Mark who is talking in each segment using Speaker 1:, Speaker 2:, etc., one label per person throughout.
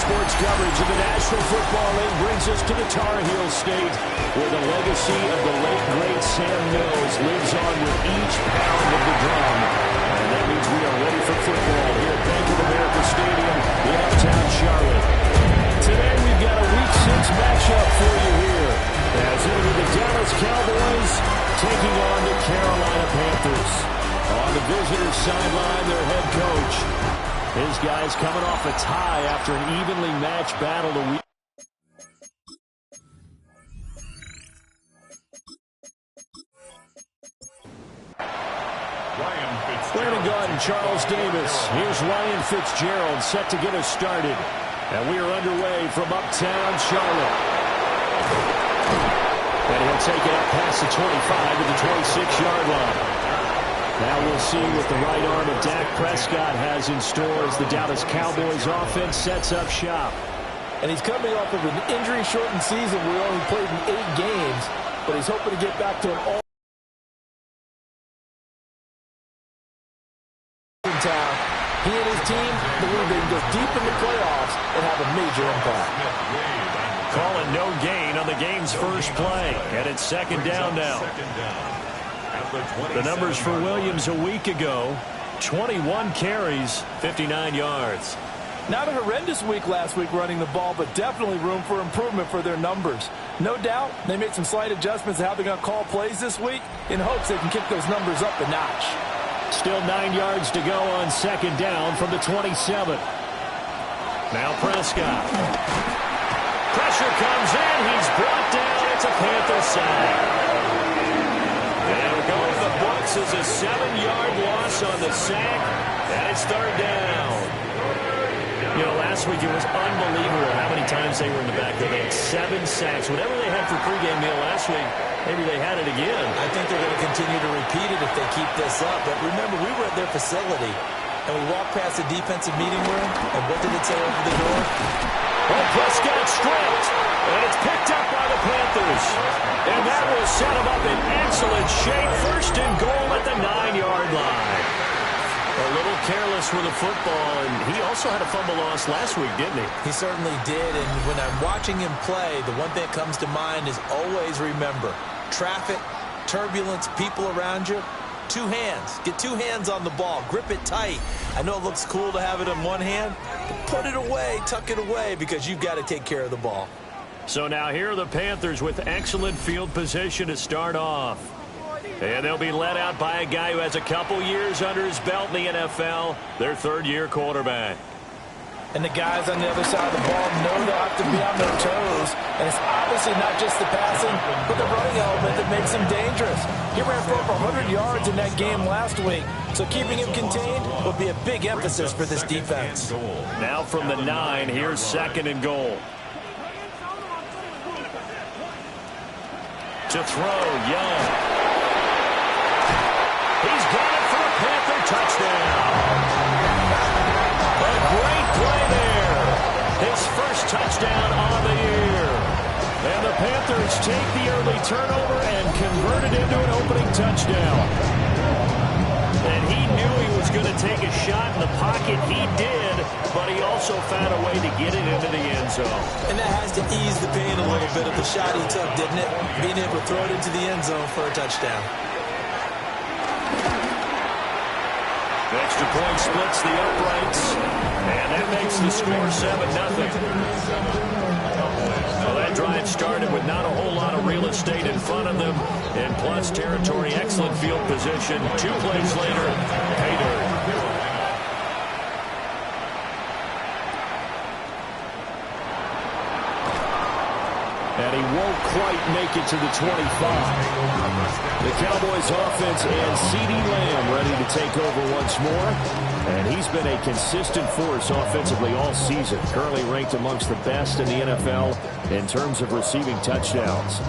Speaker 1: sports coverage of the National Football League brings us to the Tar Heel State, where the legacy of the late, great Sam Mills lives on with each pound of the drum. And that means we are ready for football here at Bank of America Stadium in uptown Charlotte. Today we've got a Week 6 matchup for you here, as it'll be the Dallas Cowboys taking on the Carolina Panthers. On the visitors' sideline, their head coach. His guys coming off a tie after an evenly matched battle the week. Brandon Gaunt and Charles Davis. Here's Ryan Fitzgerald set to get us started. And we are underway from uptown Charlotte. And he'll take it up past the 25 to the 26-yard line. Now we'll see what the right arm of Dak Prescott has in store as the Dallas Cowboys offense sets up shop.
Speaker 2: And he's coming off of an injury-shortened season where he only played in 8 games, but he's hoping to get back to an all in town. He and his team believe they can go deep in the playoffs and have a major impact.
Speaker 1: Calling no gain on the game's first play, and it's second down now. The numbers for Williams a week ago, 21 carries, 59 yards.
Speaker 2: Not a horrendous week last week running the ball, but definitely room for improvement for their numbers. No doubt they made some slight adjustments to how they're going to call plays this week in hopes they can kick those numbers up a notch.
Speaker 1: Still 9 yards to go on second down from the 27. Now Prescott. Pressure comes in. He's brought down. It's a Panther sack. And we're going to the books as a 7-yard loss on the sack. And it's third down. You know, last week it was unbelievable how many times they were in the backfield. They had 7 sacks. Whatever they had for pregame meal last week, maybe they had it again.
Speaker 2: I think they're going to continue to repeat it if they keep this up. But remember, we were at their facility, and we walked past the defensive meeting room, and what did it say over the door?
Speaker 1: Oh, Prescott stripped, and it's picked up by the Panthers. And that will set them up in excellent shape. First and goal at the 9-yard line. A little careless with the football, and he also had a fumble loss last week, didn't he?
Speaker 2: He certainly did, and when I'm watching him play, the one thing that comes to mind is always remember, traffic, turbulence, people around you, 2 hands. Get 2 hands on the ball. Grip it tight. I know it looks cool to have it in one hand, but put it away, tuck it away, because you've got to take care of the ball.
Speaker 1: So now here are the Panthers with excellent field position to start off. And they'll be led out by a guy who has a couple years under his belt in the NFL, their third-year quarterback.
Speaker 2: And the guys on the other side of the ball know they'll have to be on their toes. And it's obviously not just the passing, but the running element that makes him dangerous. He ran for over 100 yards in that game last week. So keeping him contained will be a big emphasis for this defense.
Speaker 1: Now from the 9, here's second and goal. To throw, Young. He's got it for a Panther touchdown. A great play there. His first touchdown on the year. And the Panthers take the early turnover and convert it into an opening touchdown. And he knew he was going to take a shot in the pocket. He did, but he also found a way to get it into the end zone. And that has to ease the pain a little bit of the shot he took, didn't it? Being able to throw it into the end zone for a touchdown. Extra point splits the uprights, and that makes the score 7-0. Well, that drive started with not a whole lot of real estate in front of them, and plus territory, excellent field position. 2 plays later, pay dirt. And he won't quite make it to the 25. The Cowboys offense and CeeDee Lamb ready to take over once more. And he's been a consistent force offensively all season. Currently ranked amongst the best in the NFL in terms of receiving touchdowns.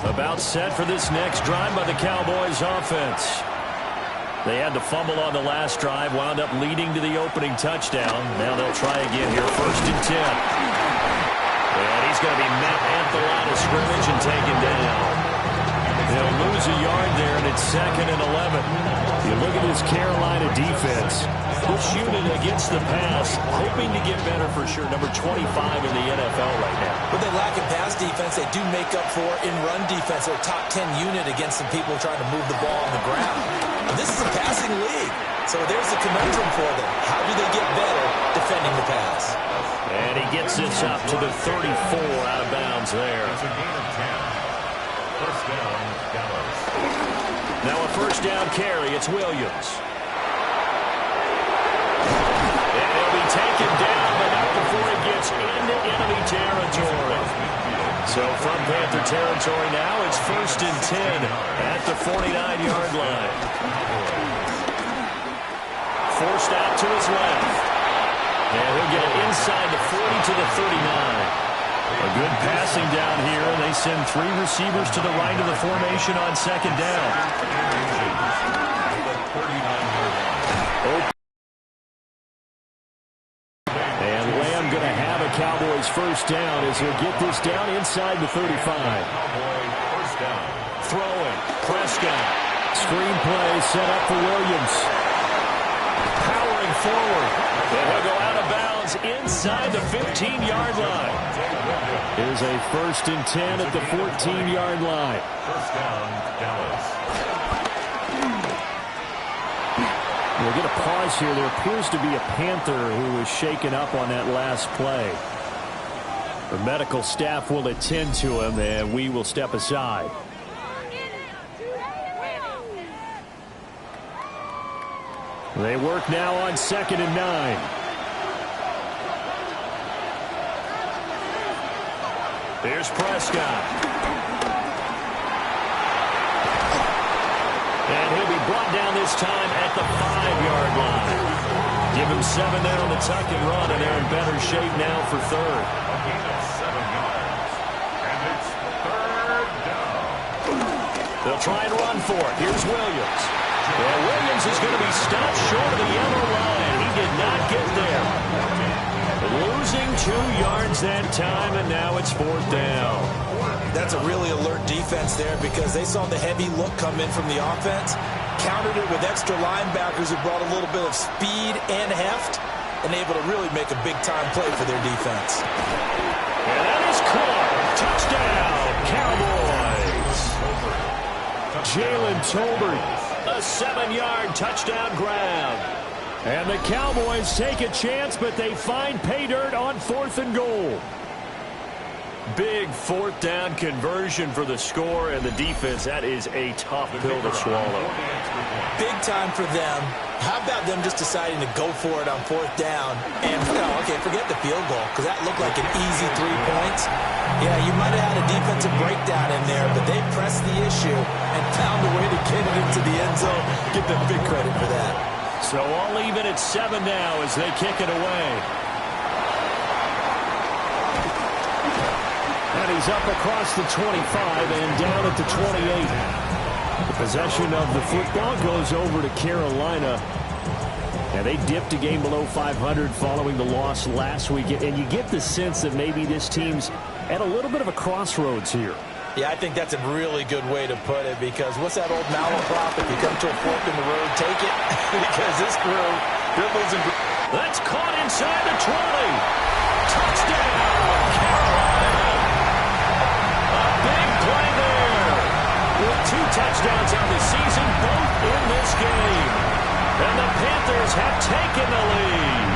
Speaker 1: About set for this next drive by the Cowboys offense. They had to fumble on the last drive, wound up leading to the opening touchdown. Now they'll try again here, 1st and 10. And he's going to be met at the line of scrimmage and taken down. They'll lose a yard there, and it's 2nd and 11. You look at this Carolina defense. This unit against the pass, hoping to get better for sure. Number 25 in the NFL right now.
Speaker 2: But they lack in pass defense. They do make up for in run defense. They're a top 10 unit against some people trying to move the ball on the ground. And this is a passing league. So there's the conundrum for them. How do they get better defending the pass?
Speaker 1: And he gets this up to the 34 out of bounds there.
Speaker 3: It's a gain of 10. First down, Dallas.
Speaker 1: Now a first down carry. It's Williams. And he'll be taken down, but not before he gets into enemy territory. So from Panther territory now, it's 1st and 10 at the 49-yard line. Forced out to his left. And he'll get it inside the 40 to the 39. A good passing down here, and they send 3 receivers to the right of the formation on 2nd down. And Lamb going to have a Cowboys first down as he'll get this down inside the 35. Throwing, Prescott. Screen play set up for Williams. Powering forward. And he'll go out of bounds inside the 15-yard line. Here's a 1st and 10 at the 14-yard line.
Speaker 3: First down, Dallas.
Speaker 1: We'll get a pause here. There appears to be a Panther who was shaken up on that last play. The medical staff will attend to him, and we will step aside. They work now on 2nd and 9. Here's Prescott. And he'll be brought down this time at the 5-yard line. Give him 7 there on the tuck and run, and they're in better shape now for 3rd.
Speaker 3: A gain of 7 yards. And it's 3rd down.
Speaker 1: They'll try and run for it. Here's Williams. Well, Williams is going to be stopped short of the yellow line. He did not get there. Losing 2 yards that time, and now it's 4th down.
Speaker 2: That's a really alert defense there because they saw the heavy look come in from the offense, countered it with extra linebackers who brought a little bit of speed and heft, and able to really make a big-time play for their defense.
Speaker 1: And that is caught. Touchdown, Cowboys. Jalen Tolbert, a 7-yard touchdown grab. And the Cowboys take a chance, but they find pay dirt on 4th and goal. Big 4th down conversion for the score, and the defense, that is a tough pill to swallow.
Speaker 2: Big time for them. How about them just deciding to go for it on 4th down? And, okay, forget the field goal, because that looked like an easy 3 points. Yeah, you might have had a defensive breakdown in there, but they pressed the issue and found a way to get it into the end zone. Give them big credit for that.
Speaker 1: So all even at 7 now as they kick it away. And he's up across the 25 and down at the 28. The possession of the football goes over to Carolina. And they dipped a game below 500 following the loss last week. And you get the sense that maybe this team's at a little bit of a crossroads here.
Speaker 2: Yeah, I think that's a really good way to put it because what's that old malaprop? If you come to a fork in the road, take it. Because this crew, they're losing.
Speaker 1: That's caught inside the 20. Touchdown, Carolina. A big play there. With 2 touchdowns on the season, both in this game. And the Panthers have taken the lead.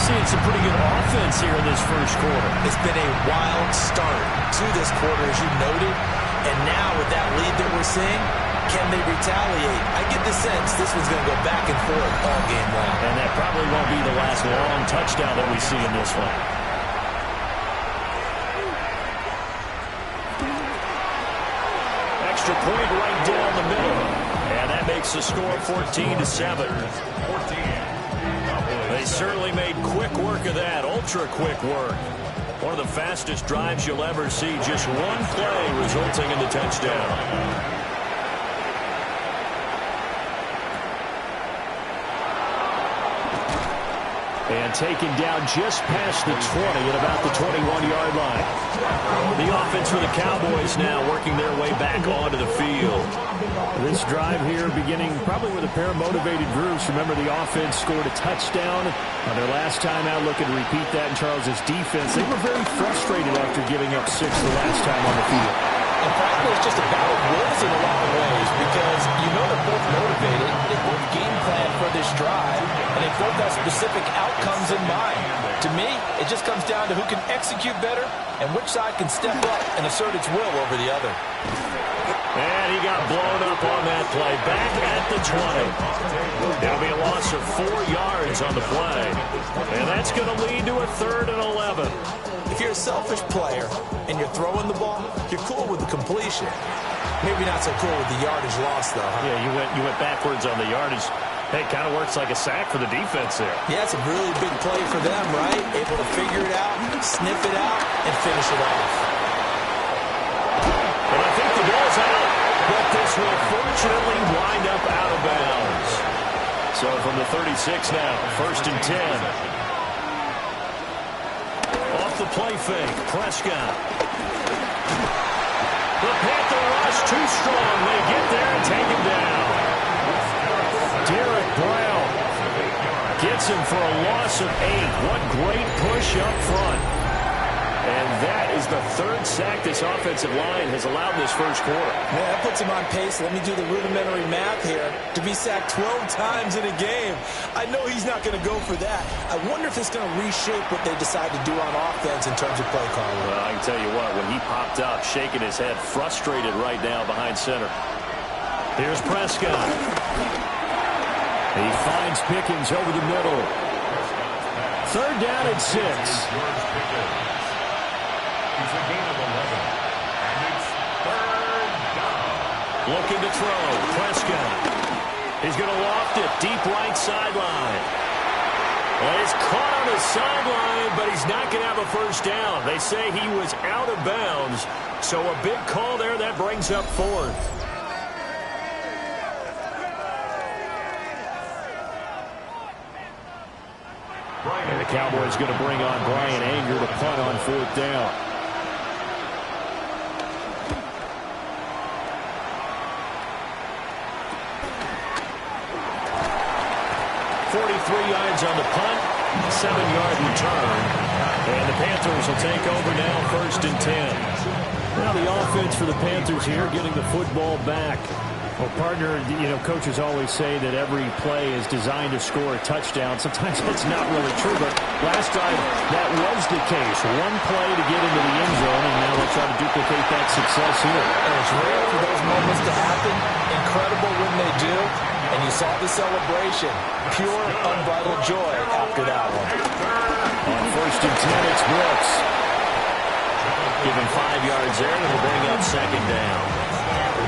Speaker 1: Seeing some pretty good offense here in this first quarter.
Speaker 2: It's been a wild start to this quarter, as you noted. And now with that lead that we're seeing, can they retaliate? I get the sense this one's going to go back and forth all game long.
Speaker 1: And that probably won't be the last long touchdown that we see in this one. Extra point right down the middle. And that makes the score 14-7.
Speaker 3: 14.
Speaker 1: They certainly made quick work of that, ultra-quick work. One of the fastest drives you'll ever see, just one play resulting in the touchdown. And taken down just past the 20 at about the 21-yard line. The offense for the Cowboys now working their way back onto the field. This drive here beginning probably with a pair of motivated groups. Remember, the offense scored a touchdown on their last time out. Looking to repeat that in Charles' defense. They were very frustrated after giving up 6 the last time on the field.
Speaker 2: And frankly, it's just a battle of wills in a lot of ways because you know they're both motivated. They both game plan for this drive, and they both have specific outcomes in mind. To me, it just comes down to who can execute better and which side can step up and assert its will over the other.
Speaker 1: And he got blown up on that play. Back at the 20. It'll be a loss of 4 yards on the play. And that's going to lead to a 3rd and 11.
Speaker 2: If you're a selfish player and you're throwing the ball, you're cool with the completion. Maybe not so cool with the yardage loss, though. Huh?
Speaker 1: Yeah, you went backwards on the yardage. Hey, kind of works like a sack for the defense there.
Speaker 2: Yeah, it's a really big play for them, right? Able to figure it out, sniff it out, and finish it off.
Speaker 1: And I think the ball's out, but this will fortunately wind up out of bounds. So from the 36 now, 1st and 10. Off the play fake, Prescott. The Panther rush too strong. They get there and take him down. Derek Brown gets him for a loss of 8. What great push up front. And that is the 3rd sack this offensive line has allowed this first quarter.
Speaker 2: Man, that puts him on pace. Let me do the rudimentary math here. To be sacked 12 times in a game. I know he's not going to go for that. I wonder if it's going to reshape what they decide to do on offense in terms of play calling.
Speaker 1: Well, I can tell you what, when he popped up, shaking his head, frustrated right now behind center. Here's Prescott. He finds Pickens over the middle. 3rd down and 6.
Speaker 3: It's a gain of 11. And it's 3rd down.
Speaker 1: Looking to throw. Prescott. He's going to loft it. Deep right sideline. Well, he's caught on the sideline, but he's not going to have a first down. They say he was out of bounds. So a big call there. That brings up 4th. And the Cowboys going to bring on Brian Anger to punt on 4th down. 43 yards on the punt, 7-yard return. And the Panthers will take over now, 1st and 10. Now the offense for the Panthers here getting the football back. Well, partner, coaches always say that every play is designed to score a touchdown. Sometimes that's not really true, but last time that was the case. One play to get into the end zone, and now they'll try to duplicate that success here.
Speaker 2: And it's rare for those moments to happen. Incredible when they do. And you saw the celebration. Pure, unbridled joy after that one.
Speaker 1: On 1st and 10, it's Brooks. Give him 5 yards there, and it'll bring up 2nd down.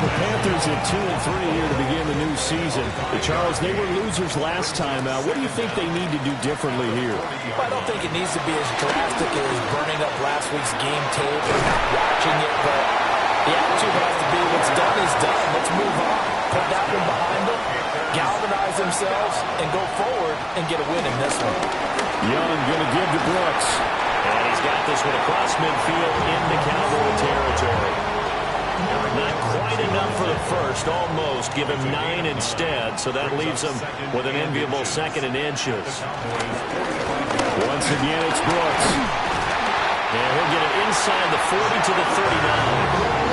Speaker 1: The Panthers at 2 and 3 here to begin the new season. Charles, they were losers last time out. What do you think they need to do differently here?
Speaker 2: I don't think it needs to be as drastic as burning up last week's game tape or not watching it, but the attitude has to be what's done is done. Let's move on. Put that one behind them, galvanize themselves, and go forward and get a win in this one.
Speaker 1: Young going to give to Brooks. And he's got this one across midfield into Cowboy territory. Not quite enough for the first, almost. Give him 9 instead, so that leaves him with an enviable 2nd and inches. Once again, it's Brooks. And he'll get it inside the 40 to the 39.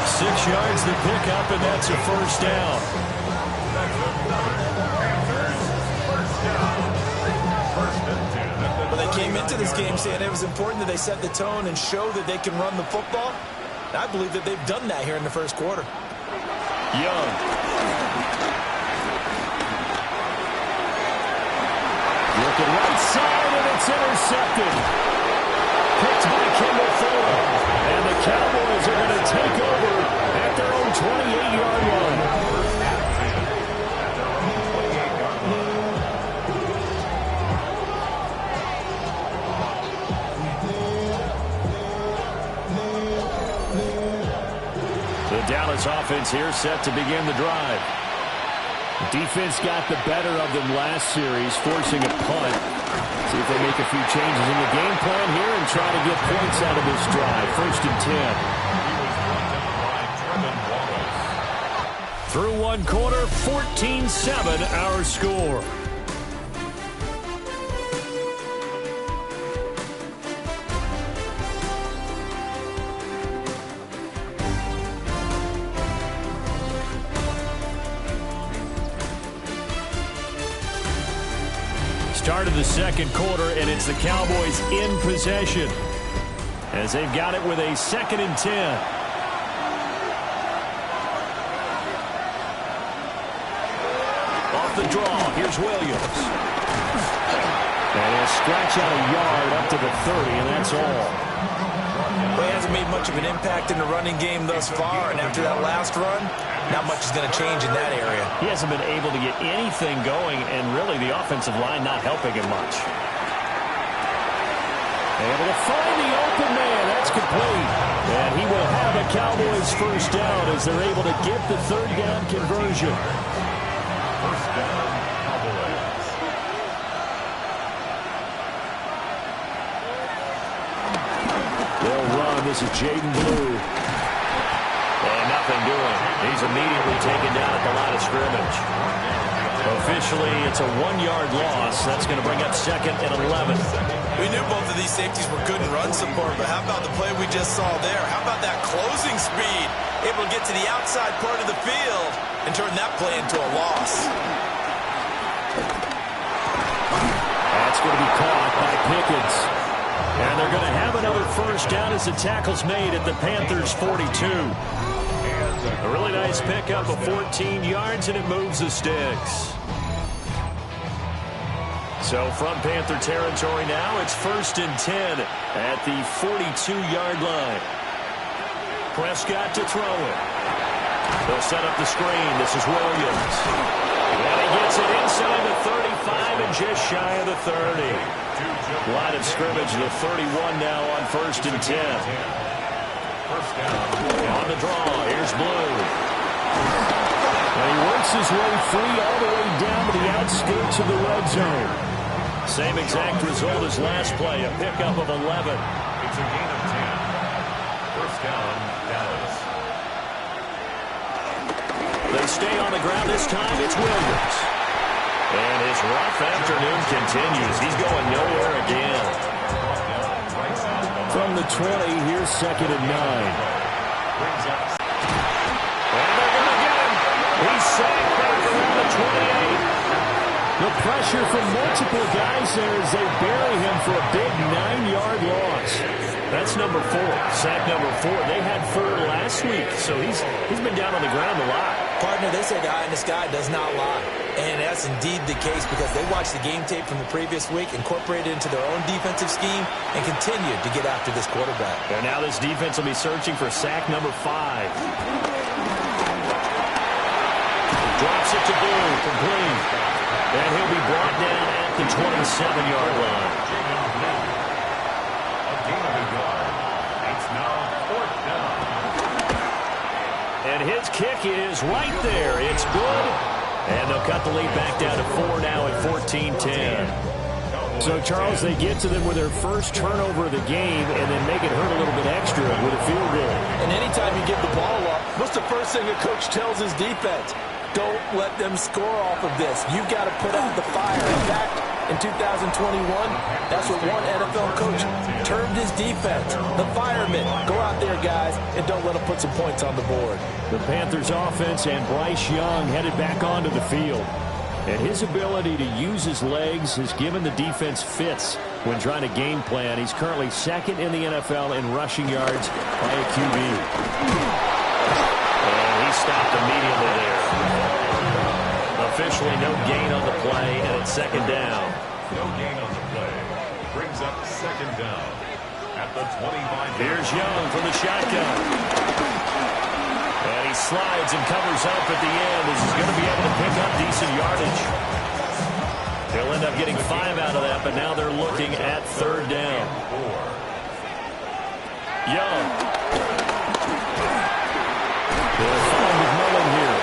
Speaker 1: 6 yards to pick up, and that's a first down.
Speaker 2: Well, they came into this game saying it was important that they set the tone and show that they can run the football. I believe that they've done that here in the first quarter.
Speaker 1: Young. Looking right side, and it's intercepted. Picked by Kendall Fuller. And the Cowboys are going to take over at their own 28-yard line. The Dallas offense here set to begin the drive. Defense got the better of them last series, forcing a punt. make a few changes in the game plan here and try to get points out of this drive. 1st and 10. Through one quarter, 14-7 our score. Start of the second quarter, and it's the Cowboys in possession as they've got it with a 2nd and 10. Off the draw, here's Williams. And he'll scratch out a yard up to the 30, and that's all.
Speaker 2: Well, he hasn't made much of an impact in the running game thus far, and after that last run, not much is going to change in that area.
Speaker 1: He hasn't been able to get anything going, and really the offensive line not helping him much. Able to find the open man. That's complete. And he will have a Cowboys first down as they're able to get the 3rd down conversion.
Speaker 3: First down, Cowboys.
Speaker 1: They'll run. This is Jaden Blue. And nothing doing. He's immediately taken down at the line of scrimmage. Officially, it's a 1-yard loss. That's going to bring up 2nd and 11.
Speaker 2: We knew both of these safeties were good in run support, but how about the play we just saw there? How about that closing speed? Able to get to the outside part of the field and turn that play into a loss.
Speaker 1: That's going to be caught by Pickens. And they're going to have another first down as the tackle's made at the Panthers' 42. A really nice pickup of 14 yards, and it moves the sticks. So from Panther territory now, it's 1st and 10 at the 42-yard line. Prescott to throw it. They'll set up the screen. This is Williams. And he gets it inside the 35 and just shy of the 30. Line of scrimmage, the 31 now on 1st and 10. On the draw, here's Blue. And he works his way free all the way down to the outskirts of the red zone. Same exact result as last play, a pickup of 11.
Speaker 3: It's a gain of 10. First down, Dallas.
Speaker 1: They stay on the ground this time. It's Williams. And his rough afternoon continues. He's going nowhere again. From the 20, here's 2nd and 9. And they're going to get him. He's sacked back around the 28. The pressure from multiple guys there as they bury him for a big 9-yard loss. That's number 4. Sack number 4. They had 4 last week, so he's been down on the ground a lot.
Speaker 2: Partner, they say the eye in the sky does not lie. And that's indeed the case because they watched the game tape from the previous week, incorporated it into their own defensive scheme, and continued to get after this quarterback.
Speaker 1: And now this defense will be searching for sack number 5. Drops it to Blue, complete. And he'll be brought down at the 27-yard line.
Speaker 3: A gain of a yard. It's now 4th down.
Speaker 1: And his kick is right there. It's good. And they'll cut the lead back down to 4 now at 14-10. So, Charles, they get to them with their first turnover of the game and then make it hurt a little bit extra with a field goal.
Speaker 2: And anytime you give the ball up, what's the first thing a coach tells his defense? Don't let them score off of this. You've got to put out the fire. In fact, in 2021, that's what one NFL coach termed his defense. The firemen. Go out there, guys, and don't let them put some points on the board.
Speaker 1: The Panthers offense and Bryce Young headed back onto the field. And his ability to use his legs has given the defense fits when trying to game plan. He's currently 2nd in the NFL in rushing yards by a QB. And he stopped immediately there. Officially no gain on the play, and it's 2nd down.
Speaker 3: No gain on the play. Brings up 2nd down at the 25.
Speaker 1: Here's Young from the shotgun. And he slides and covers up at the end as he's going to be able to pick up decent yardage. They'll end up getting 5 out of that, but now they're looking at 3rd down. Young. They'll find McMillan here.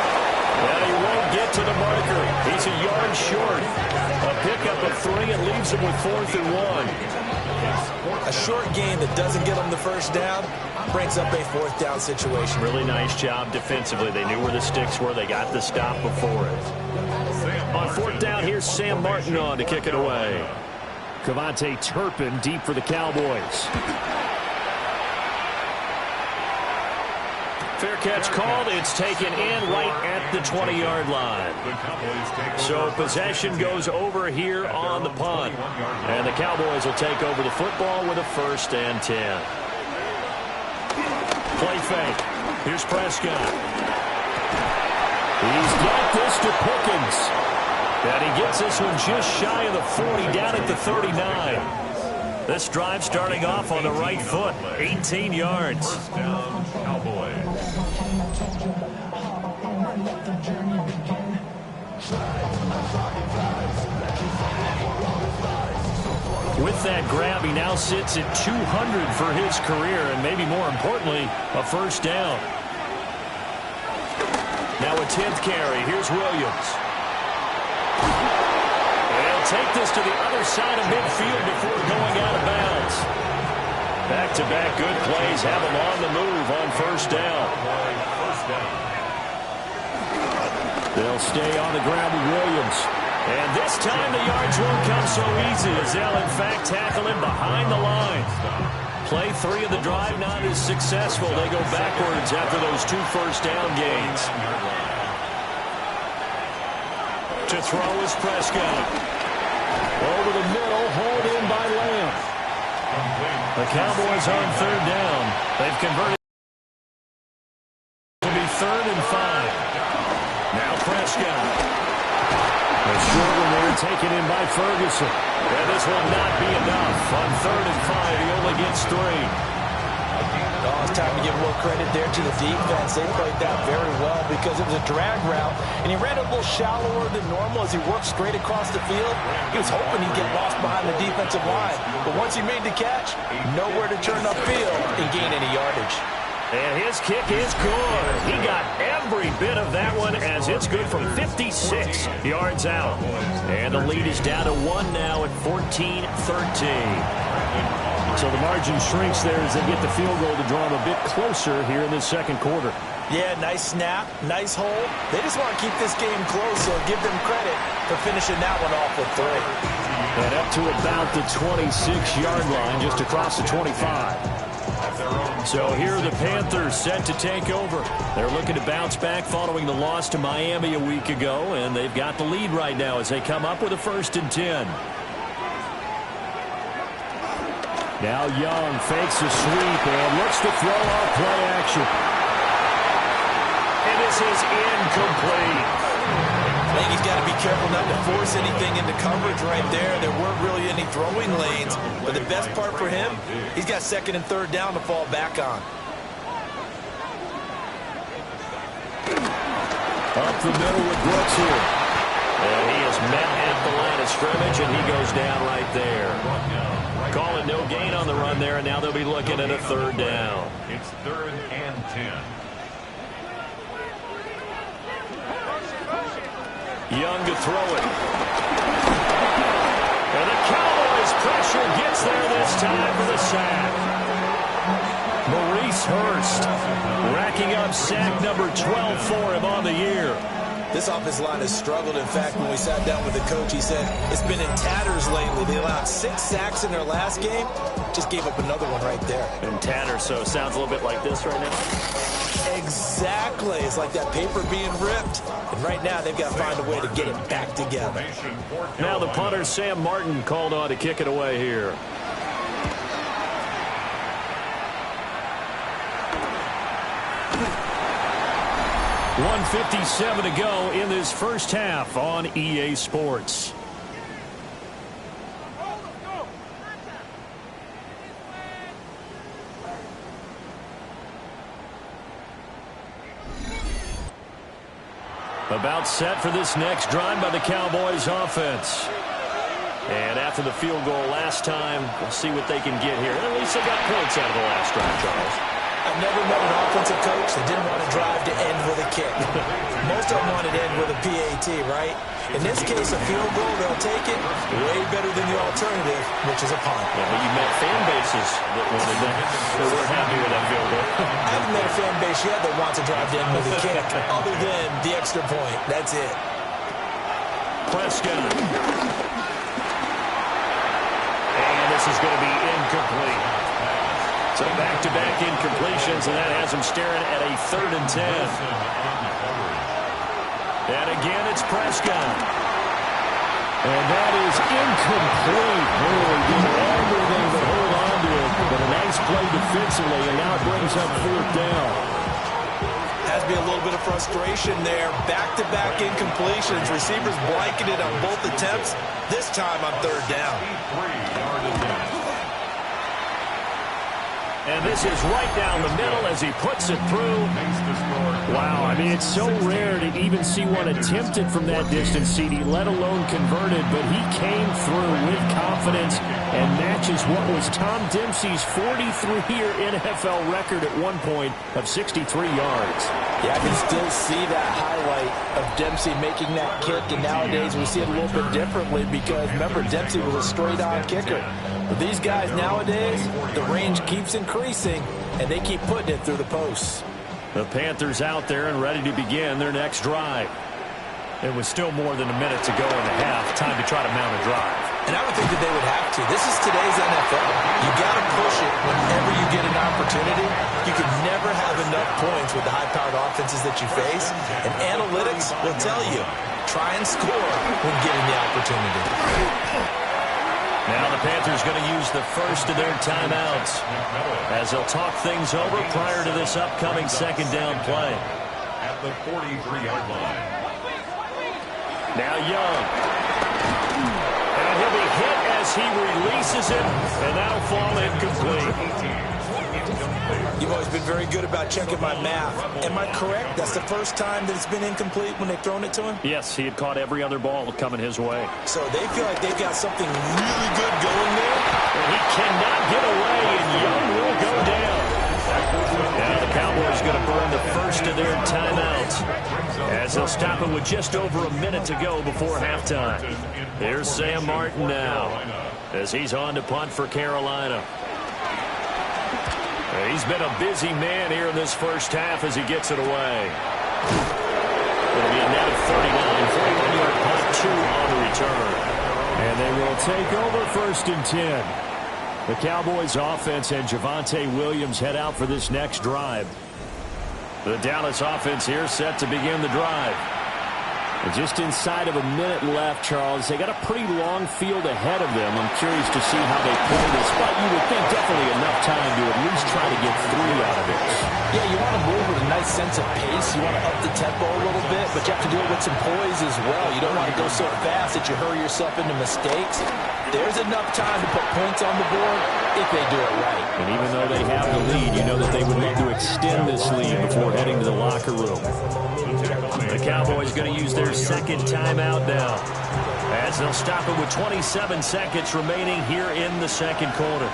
Speaker 1: And he won't get to the marker. He's a yard short. A pickup of 3 and leaves them with 4th and 1.
Speaker 2: A short gain that doesn't get them the first down brings up a 4th down situation.
Speaker 1: Really nice job defensively. They knew where the sticks were. They got the stop before it. On 4th down, here's Sam Martin on to kick it away. Cavante Turpin deep for the Cowboys. Fair catch called. It's taken in right at the 20-yard line. So possession goes over here on the punt. And the Cowboys will take over the football with a 1st and 10. Play fake. Here's Prescott. He's got this to Pickens. And he gets this one just shy of the 40, down at the 39. This drive starting off on the right foot, 18 yards.
Speaker 3: First down, Cowboys.
Speaker 1: With that grab, he now sits at 200 for his career, and maybe more importantly, a 1st down. Now a 10th carry. Here's Williams. They'll take this to the other side of midfield before going out of bounds. Back-to-back good plays have him on the move on 1st down. They'll stay on the ground with Williams. And this time the yards won't come so easy as they'll in fact tackle him behind the line. Play 3 of the drive not as successful. They go backwards after those 2 1st down gains. To throw is Prescott. Over the middle, hauled in by Lamb. The Cowboys on 3rd down. They've converted. It'll be 3rd and 5. Now Prescott. A short one there taken in by Ferguson. And this will not be enough. On 3rd and 5, he only gets 3.
Speaker 2: Oh, it's time to give a little credit there to the defense. They played that very well because it was a drag route, and he ran a little shallower than normal as he worked straight across the field. He was hoping he'd get lost behind the defensive line, but once he made the catch, nowhere to turn upfield and gain any yardage.
Speaker 1: And his kick is good. He got every bit of that one as it's good from 56 yards out. And the lead is down to 1 now at 14-13. So the margin shrinks there as they get the field goal to draw them a bit closer here in the 2nd quarter.
Speaker 2: Yeah, nice snap, nice hold. They just want to keep this game close, so give them credit for finishing that one off with 3.
Speaker 1: And up to about the 26-yard line, just across the 25. So here are the Panthers set to take over. They're looking to bounce back following the loss to Miami a week ago, and they've got the lead right now as they come up with a 1st and 10. Now Young fakes a sweep and looks to throw off play action. And this is incomplete.
Speaker 2: I think he's got to be careful not to force anything into coverage right there. There weren't really any throwing lanes. But the best part for him, he's got 2nd and 3rd down to fall back on.
Speaker 1: Up the middle with Brooks here. And he is met at the line of scrimmage, and he goes down right there. Call it no gain on the run there, and now they'll be looking at a 3rd down.
Speaker 3: It's 3rd and 10.
Speaker 1: Young to throw it. And the Cowboys pressure gets there this time for the sack. Maurice Hurst racking up sack number 12 for him on the year.
Speaker 2: This offensive line has struggled. In fact, when we sat down with the coach, he said it's been in tatters lately. They allowed 6 sacks in their last game. Just gave up another one right there.
Speaker 1: In tatters, so it sounds a little bit like this right now.
Speaker 2: Exactly. It's like that paper being ripped. And right now, they've got to find a way to get it back together.
Speaker 1: Now the punter, Sam Martin, called on to kick it away here. .157 to go in this first half on EA Sports. About set for this next drive by the Cowboys offense. And after the field goal last time, we'll see what they can get here. At least they got points out of the last drive, Charles.
Speaker 2: I've never met an offensive coach that didn't want to drive to end with a kick. Most of them want to end with a PAT, right? In this case, a field goal, they'll take it way better than the alternative, which is a punt.
Speaker 1: Yeah, but you met fan bases that wanted that. They were happy with that field goal.
Speaker 2: I haven't met a fan base yet that wants to drive to end with a kick, other than the extra point. That's it.
Speaker 1: Prescott. And this is going to be incomplete. So back-to-back incompletions, and that has him staring at a 3rd and 10. And again, it's Prescott. And that is incomplete. Oh, he did everything but hold on to it. But a nice play defensively, and now it brings up 4th down.
Speaker 2: Has to be a little bit of frustration there. Back-to-back incompletions. Receivers blanketed on both attempts. This time on 3rd down.
Speaker 1: And this is right down the middle as he puts it through. Wow, I mean, it's so rare to even see one attempted from that distance, CD, let alone converted. But he came through with confidence and matches what was Tom Dempsey's 43-year NFL record at one point of 63 yards.
Speaker 2: Yeah, I can still see that highlight of Dempsey making that kick, and nowadays we see it a little bit differently because, remember, Dempsey was a straight-on kicker. But these guys nowadays, the range keeps increasing, and they keep putting it through the posts.
Speaker 1: The Panthers out there and ready to begin their next drive. It was still more than a minute to go in the half. Time to try to mount a drive.
Speaker 2: And I would think that they would have to. This is today's NFL. You got to push it whenever you get an opportunity. You can never have enough points with the high-powered offenses that you face. And analytics will tell you, try and score when getting the opportunity.
Speaker 1: Now the Panthers going to use the first of their timeouts as they'll talk things over prior to this upcoming 2nd down play.
Speaker 3: At the 43-yard line.
Speaker 1: Now Young. And he'll be hit as he releases it, and that'll fall incomplete.
Speaker 2: You've always been very good about checking my math. Am I correct? That's the first time that it's been incomplete when they've thrown it to him?
Speaker 1: Yes, he had caught every other ball coming his way.
Speaker 2: So they feel like they've got something really good going there?
Speaker 1: And he cannot get away, and Young will go down. Now the Cowboys going to burn the first of their timeouts as they'll stop it with just over a minute to go before halftime. Here's Sam Martin now as he's on to punt for Carolina. He's been a busy man here in this first half as he gets it away. It'll be a net of 39, 41-yard punt, 2 on the return. And they will take over 1st and 10. The Cowboys offense and Javonte Williams head out for this next drive. The Dallas offense here set to begin the drive. And just inside of a minute left, Charles. They got a pretty long field ahead of them. I'm curious to see how they play this, but you would think definitely enough time to at least try to get 3 out of it.
Speaker 2: Yeah, you want to move with a nice sense of pace. You want to up the tempo a little bit, but you have to do it with some poise as well. You don't want to go so fast that you hurry yourself into mistakes. There's enough time to put points on the board if they do it right.
Speaker 1: And even though they have the lead, you know that they would love to extend this lead before heading to the locker room. The Cowboys going to use their 2nd timeout now as they'll stop it with 27 seconds remaining here in the 2nd quarter.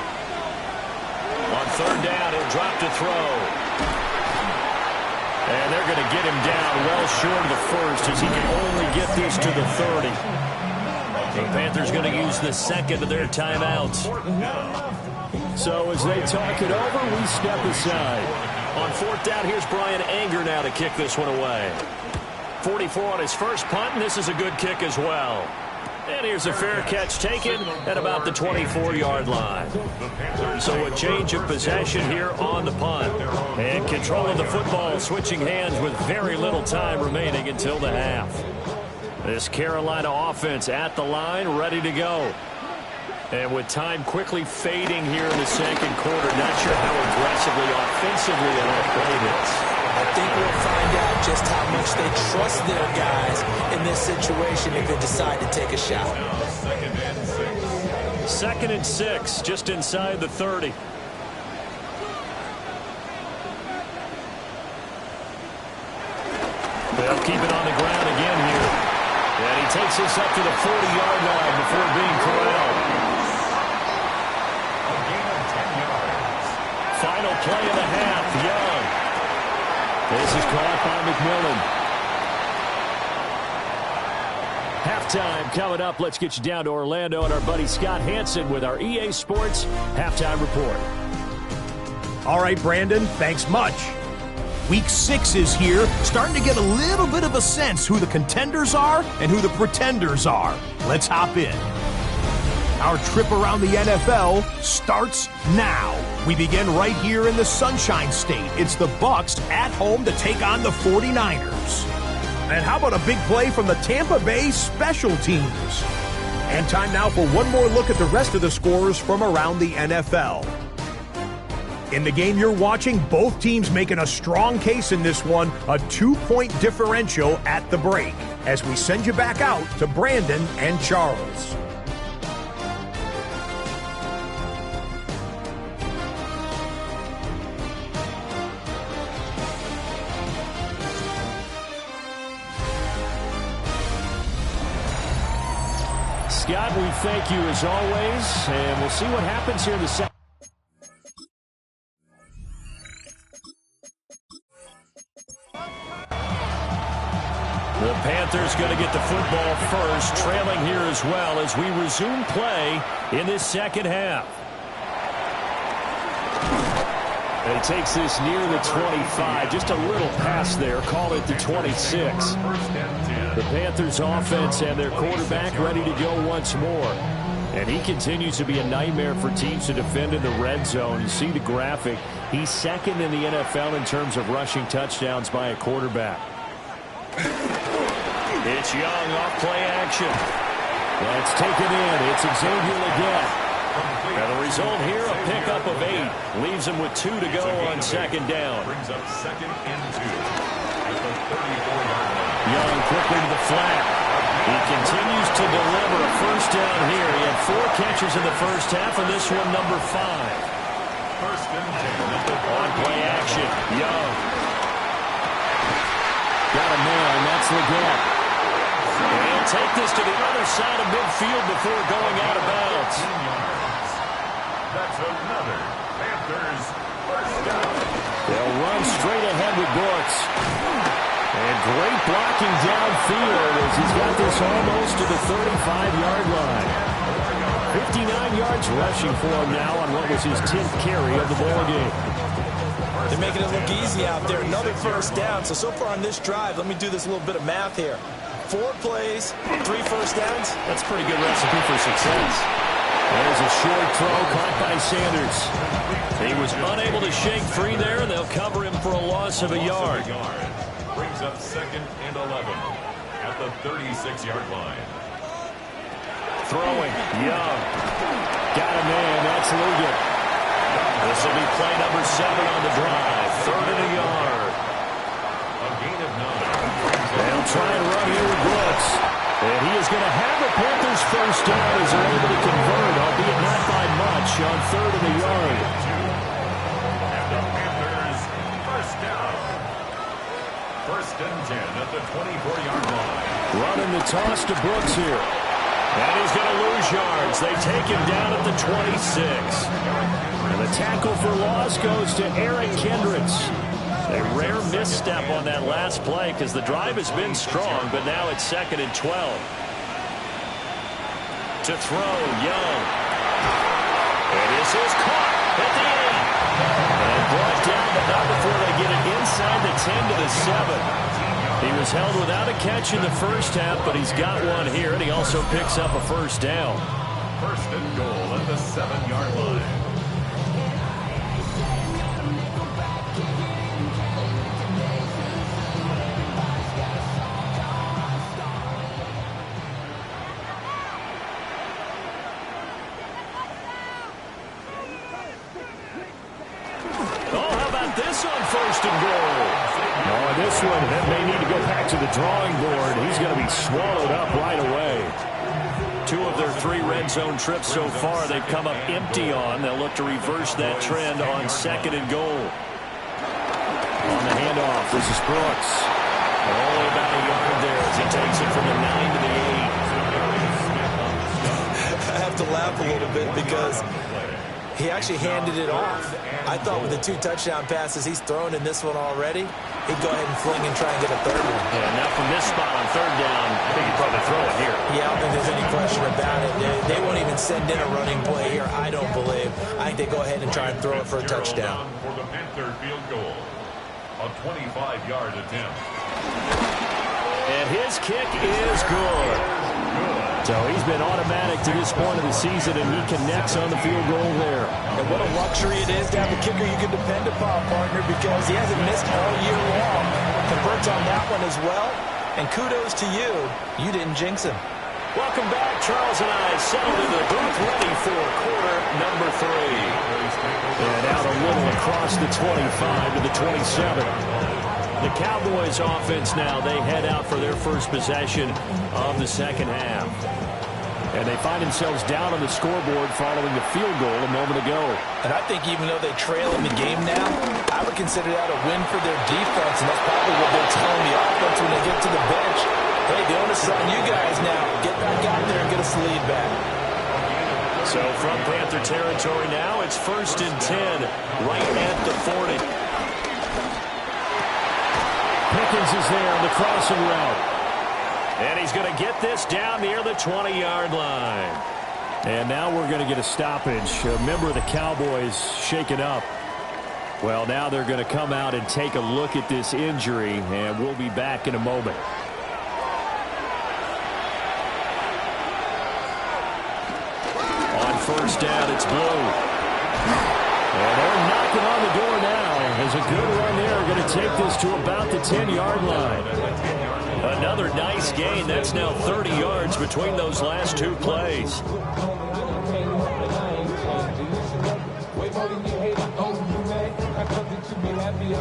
Speaker 1: On 3rd down, he'll drop to throw. And they're going to get him down well short of the first as he can only get this to the 30. The Panthers going to use the 2nd of their timeouts. So as they talk it over, we step aside. On 4th down, here's Brian Anger now to kick this one away. 44 on his first punt, and this is a good kick as well. And here's a fair catch taken at about the 24-yard line. So a change of possession here on the punt. And control of the football, switching hands with very little time remaining until the half. This Carolina offense at the line, ready to go. And with time quickly fading here in the 2nd quarter, not sure how aggressively, offensively they want to play this.
Speaker 2: I think we'll find out just how much they trust their guys in this situation if they decide to take a shot.
Speaker 1: 2nd and 6, just inside the 30. They'll keep it on the ground again here. And he takes this up to the 40-yard line before being corralled. Final play of the half. This is caught by McMillan. Halftime coming up. Let's get you down to Orlando and our buddy Scott Hansen with our EA Sports Halftime Report.
Speaker 4: All right, Brandon, thanks much. Week 6 is here, starting to get a little bit of a sense who the contenders are and who the pretenders are. Let's hop in. Our trip around the NFL starts now. We begin right here in the Sunshine State. It's the Bucs at home to take on the 49ers. And how about a big play from the Tampa Bay special teams? And time now for one more look at the rest of the scores from around the NFL. In the game you're watching, both teams making a strong case in this one, a 2-point differential at the break. As we send you back out to Brandon and Charles.
Speaker 1: Scott, we thank you as always, and we'll see what happens here in the second. The Panthers going to get the football first, trailing here as well as we resume play in this second half. And he takes this near the 25, just a little pass there, call it the 26. The Panthers offense and their quarterback ready to go once more. And he continues to be a nightmare for teams to defend in the red zone. You see the graphic. He's second in the NFL in terms of rushing touchdowns by a quarterback. It's Young off play action. That's taken in. It's Xavier Legette. And the result here, a pickup of 8. Leaves him with 2 to go on second down.
Speaker 3: Brings up 2nd and 2 at the 34-yard line.
Speaker 1: Young quickly to the flat. He continues to deliver a first down here. He had 4 catches in the first half, and this one number 5.
Speaker 3: First and 10 at the
Speaker 1: On play action, Young. Got a man, that's Legette. And he'll take this to the other side of midfield before going out of bounds.
Speaker 3: That's another Panthers first down.
Speaker 1: They'll run straight ahead with Brooks. And great blocking downfield as he's got this almost to the 35-yard line. 59 yards rushing for him now on what was his 10th carry of the ball game.
Speaker 2: They're making it look easy out there. Another first down. So far on this drive, let me do this little bit of math here. 4 plays, 3 first downs.
Speaker 1: That's a pretty good recipe for success. There's a short throw caught by Sanders. He was unable to shake free there, and they'll cover him for a loss of a yard.
Speaker 3: Brings up 2nd and 11 at the 36-yard line.
Speaker 1: Throwing, Young. Got a man, that's Legette. This will be play number 7 on the drive. 3rd and a yard.
Speaker 3: A gain of 9.
Speaker 1: They'll try and run here with Brooks. And he is going to have the Panthers first down as they're able to convert, albeit not by much, on 3rd and a yard.
Speaker 3: And the Panthers first down. 1st and 10 at the 24-yard line.
Speaker 1: Running the toss to Brooks here. And he's going to lose yards. They take him down at the 26. And the tackle for loss goes to Eric Kendricks. A rare misstep on that last play because the drive has been strong, but now it's 2nd and 12. To throw, Young. And this is caught at the end. And brought down, but not before they get it inside the 10 to the 7. He was held without a catch in the first half, but he's got one here, and he also picks up a first down.
Speaker 3: 1st and goal at the 7-yard line.
Speaker 1: This on 1st and goal. Oh, this one may need to go back to the drawing board. He's going to be swallowed up right away. 2 of their 3 red zone trips so far they've come up empty on. They'll look to reverse that trend on 2nd and goal. On the handoff, this is Brooks. Only about a yard there as he takes it from the 9 to the 8.
Speaker 2: I have to laugh a little bit because he actually handed it off. I thought with the 2 touchdown passes he's thrown in this one already, he'd go ahead and fling and try and get a third one.
Speaker 1: Yeah, now from this spot on third down, I think he'd probably throw it here.
Speaker 2: Yeah, I don't think there's any question about it. They won't even send in a running play here, I don't believe. I think they go ahead and try and throw it for a touchdown.
Speaker 3: For the Panther field goal, a 25-yard attempt.
Speaker 1: And his kick is good. So he's been automatic to this point of the season, and he connects on the field goal there.
Speaker 2: And what a luxury it is to have a kicker you can depend upon, partner, because he hasn't missed all year long. Converts on that one as well. And kudos to you. You didn't jinx him.
Speaker 1: Welcome back. Charles and I settled in the booth, ready for quarter number 3. And out a little across the 25 to the 27. The Cowboys offense now, they head out for their first possession of the second half. And they find themselves down on the scoreboard following the field goal a moment ago.
Speaker 2: And I think even though they trail in the game now, I would consider that a win for their defense, and that's probably what they're telling the offense when they get to the bench. Hey, the onus is on you guys now. Get back out there and get us the lead back.
Speaker 1: So from Panther territory now, it's 1st and 10, right at the 40. Pickens is there on the crossing route. And he's going to get this down near the 20-yard line. And now we're going to get a stoppage. A member of the Cowboys shaken up. Well, now they're going to come out and take a look at this injury, and we'll be back in a moment. On first down, it's Blue. And they're knocking on the door now. There's a good run there. Going to take this to about the 10-yard line. Another nice gain. That's now 30 yards between those last two plays.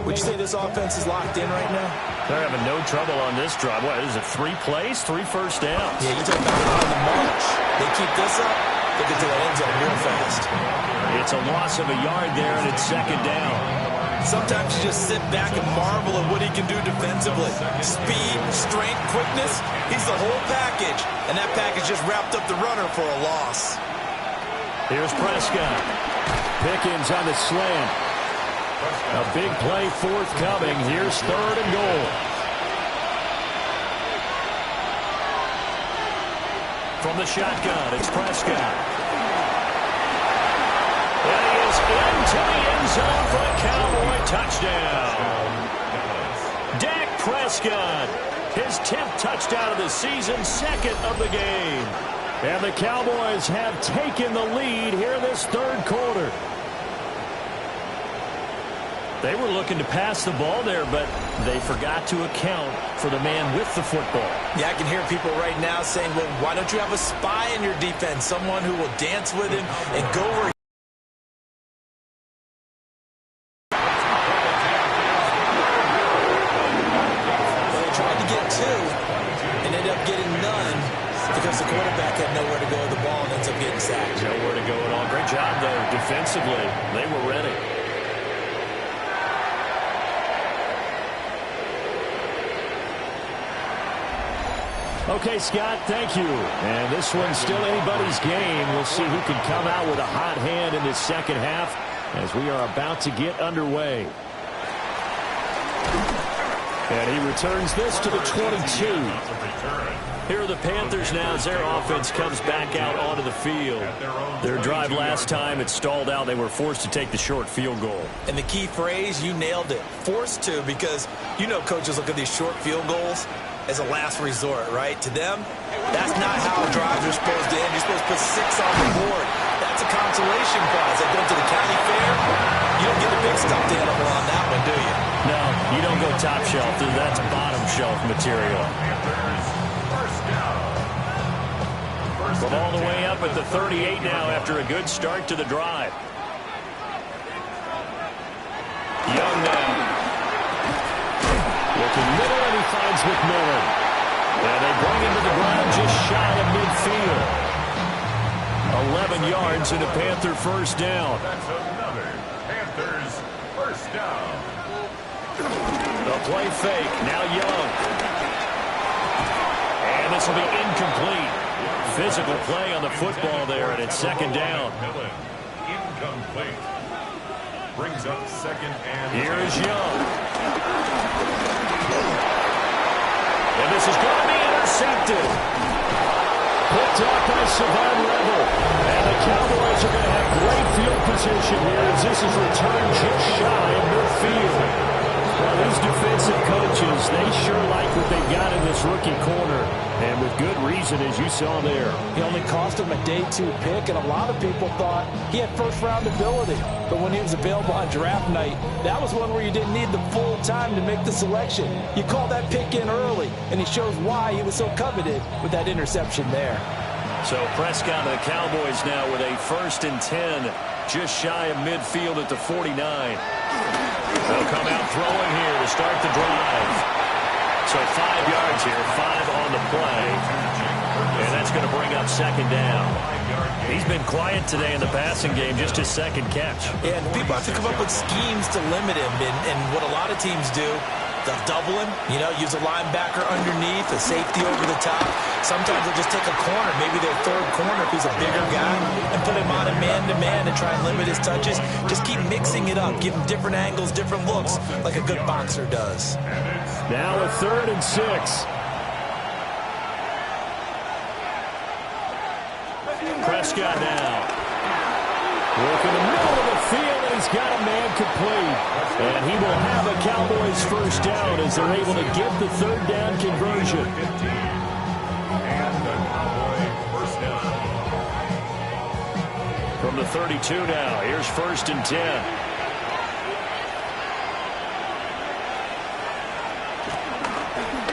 Speaker 2: Would you say this offense is locked in right now?
Speaker 1: They're having no trouble on this drive. What, is it 3 plays, 3 first downs?
Speaker 2: Yeah, you talk about on the march. They keep this up, they get to the end zone real fast.
Speaker 1: It's a loss of a yard there, and it's second down.
Speaker 2: Sometimes you just sit back and marvel at what he can do defensively. Speed, strength, quickness, he's the whole package. And that package just wrapped up the runner for a loss.
Speaker 1: Here's Prescott. Pickens on the slant. A big play forthcoming. Here's 3rd and goal. From the shotgun, it's Prescott. And he is into the end zone for a Cowboy touchdown. Dak Prescott, his 10th touchdown of the season, 2nd of the game. And the Cowboys have taken the lead here in this 3rd quarter. They were looking to pass the ball there, but they forgot to account for the man with the football.
Speaker 2: Yeah, I can hear people right now saying, well, why don't you have a spy in your defense, someone who will dance with him and go where they tried to get 2 and ended up getting none because the quarterback had nowhere to go with the ball and ends up getting sacked.
Speaker 1: Nowhere to go at all. Great job, though, defensively. They were ready. Okay, Scott, thank you. And this one's still anybody's game. We'll see who can come out with a hot hand in this second half as we are about to get underway. And he returns this to the 22. Here are the Panthers now as their offense comes back out onto the field. Their drive last time, it stalled out. They were forced to take the short field goal.
Speaker 2: And the key phrase, you nailed it. Forced to, because you know coaches look at these short field goals as a last resort, right? To them, that's not how drives are supposed to end. You're supposed to put 6 on the board. That's a consolation prize. They go to the county fair. You don't get a big stuffed animal on that one, do you?
Speaker 1: No, you don't go top shelf. That's bottom shelf material. From all the way up at the 38 now after a good start to the drive. Young now. Looking middle, and he finds McMillan. And they bring him to the ground just shy of midfield. 11 yards and a Panther first down.
Speaker 3: That's another Panthers first down.
Speaker 1: The play fake, now Young. And this will be incomplete. Physical play on the football there, and it's second down.
Speaker 3: Incomplete. brings up second and
Speaker 1: here is Young. And this is going to be intercepted. Picked up by Savon Rebel. And the Cowboys are going to have great field position here as this is returned just shy of midfield. Well, these defensive coaches, they sure like what they've got in this rookie corner. And with good reason, as you saw there.
Speaker 2: He only cost him a day 2 pick, and a lot of people thought he had first-round ability. But when he was available on draft night, that was one where you didn't need the full time to make the selection. You call that pick in early, and he shows why he was so coveted with that interception there.
Speaker 1: So Prescott and the Cowboys now with a 1st and 10, just shy of midfield at the 49. They'll come out throwing here to start the drive. So 5 yards here, 5 on the play. And that's going to bring up second down. He's been quiet today in the passing game, just his 2nd catch.
Speaker 2: And people have to come up with schemes to limit him. And what a lot of teams do, they'll double him, use a linebacker underneath, a safety over the top. Sometimes they'll just take a corner, maybe their 3rd corner if he's a bigger guy, and put him on a man-to-man and try and limit his touches. Just keep mixing it up, give him different angles, different looks, like a good boxer does.
Speaker 1: Now a 3rd and 6. Prescott now. Work in the middle of the field, and he's got a man complete. And he will have a Cowboys 1st down as they're able to get the 3rd down conversion.
Speaker 3: and the Cowboy 1st down.
Speaker 1: From the 32 now, here's 1st and 10.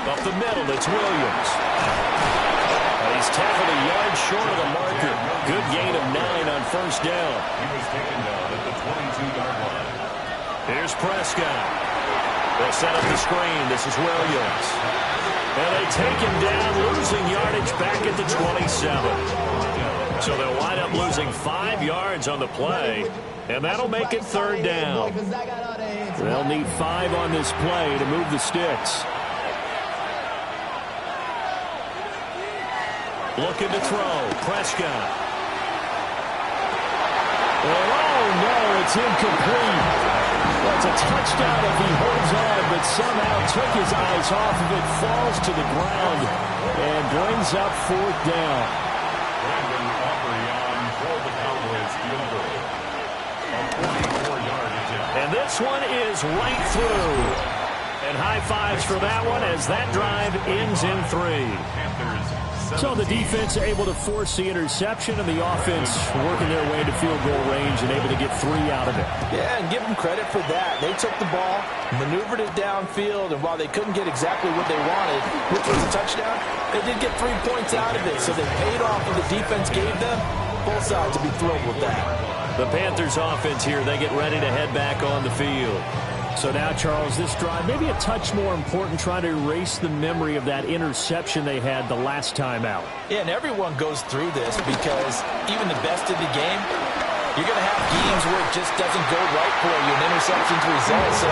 Speaker 1: Up the middle, it's Williams. He's tackled a yard short of the marker. Good gain of 9 on 1st down.
Speaker 3: He was taken down at the 22-yard line.
Speaker 1: Here's Prescott. They set up the screen. This is Williams. And they take him down, losing yardage back at the 27. So they'll wind up losing 5 yards on the play, and that'll make it 3rd down. They'll need 5 on this play to move the sticks. Looking to throw. Prescott. And oh no, it's incomplete. That's a touchdown if he holds on, but somehow took his eyes off of it, falls to the ground, and brings up 4th down.
Speaker 3: Brandon Aubrey for the Cowboys field goal. A 44-yard attempt.
Speaker 1: And this one is right through. And high fives for that one as that drive ends in 3.
Speaker 3: Panthers
Speaker 1: So the defense able to force the interception, and the offense working their way to field goal range and able to get 3 out of it.
Speaker 2: Yeah, and give them credit for that. They took the ball, maneuvered it downfield, and while they couldn't get exactly what they wanted, which was a touchdown, they did get 3 points out of it. So they paid off what the defense gave them. Both sides will be thrilled with that.
Speaker 1: The Panthers offense here, they get ready to head back on the field. So now, Charles, this drive maybe a touch more important, trying to erase the memory of that interception they had the last time out.
Speaker 2: Yeah, and everyone goes through this because even the best in the game, you're going to have games where it just doesn't go right for you, and interceptions result. So,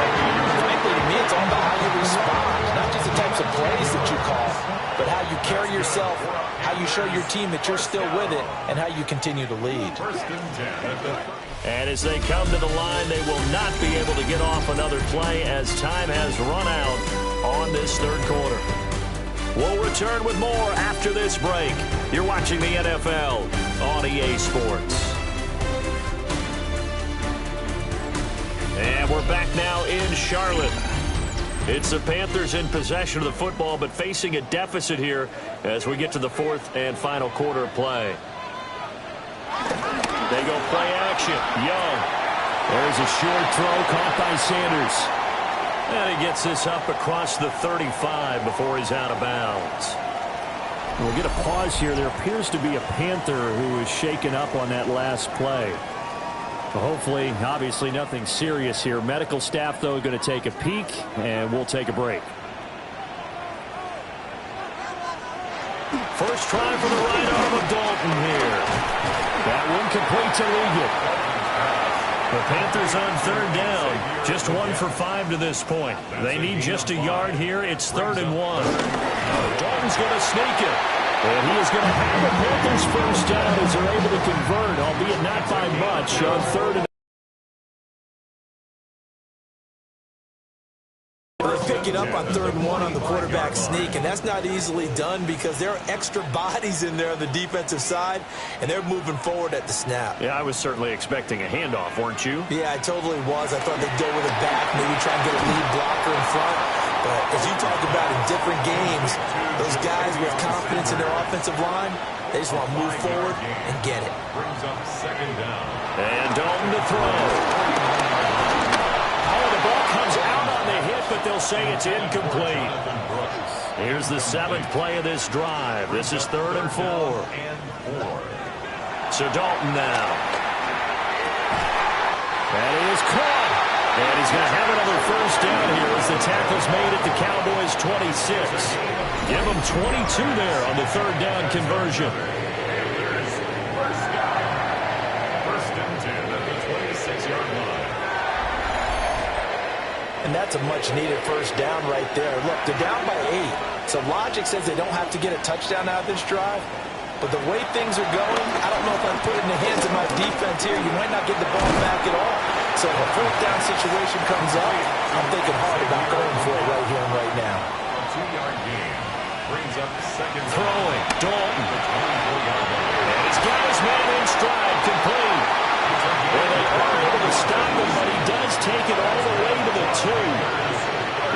Speaker 2: frankly, to me, it's all about how you respond, not just the types of plays that you call, but how you carry yourself, how you show your team that you're still with it, and how you continue to lead.
Speaker 3: 1st and 10.
Speaker 1: And as they come to the line, they will not be able to get off another play as time has run out on this 3rd quarter. We'll return with more after this break. You're watching the NFL on EA Sports. And we're back now in Charlotte. It's the Panthers in possession of the football, but facing a deficit here as we get to the 4th and final quarter of play. They go play action. Young. There's a short throw caught by Sanders. And he gets this up across the 35 before he's out of bounds. We'll get a pause here. There appears to be a Panther who is shaken up on that last play. Well, hopefully, obviously, nothing serious here. Medical staff, though, going to take a peek, and we'll take a break. First try for the right arm of Dalton here. That one complete to Ligon. The Panthers on 3rd down. Just 1 for 5 to this point. They need just a yard here. It's 3rd and 1. Dalton's going to sneak it. And he is going to have the Panthers 1st down as they're able to convert, albeit not by much, on 3rd and
Speaker 2: break it up on 3rd and 1 on the quarterback sneak, and that's not easily done because there are extra bodies in there on the defensive side, and they're moving forward at the snap.
Speaker 1: Yeah, I was certainly expecting a handoff, weren't you?
Speaker 2: Yeah, I totally was. I thought they'd go with it back, maybe try and get a lead blocker in front. But as you talk about in different games, those guys with confidence in their offensive line, they just want to move forward and get it.
Speaker 3: Brings up 2nd down.
Speaker 1: And Dalton to throw. Oh, the ball comes out on the hit, but they'll say it's incomplete. Here's the 7th play of this drive. This is 3rd and 4. So Dalton now. That is caught. And he's going to have another 1st down here as the tackle's made at the Cowboys' 26. Give them 22 there on the 3rd down conversion.
Speaker 3: There's 1st down. 1st and 10 at the 26-yard line.
Speaker 2: And that's a much-needed 1st down right there. Look, they're down by 8. So logic says they don't have to get a touchdown out of this drive. But the way things are going, I don't know if I'd put it in the hands of my defense here. You might not get the ball back at all. So if a 4th down situation comes up, I'm thinking hard about going for it right here and right now.
Speaker 3: A 2-yard gain. Brings up 2nd down.
Speaker 1: Throwing, Dalton.
Speaker 3: The 24-yard line.
Speaker 1: And he's got his man in stride, complete. Well, they are able to stop him, but he does take it all the way to the 2.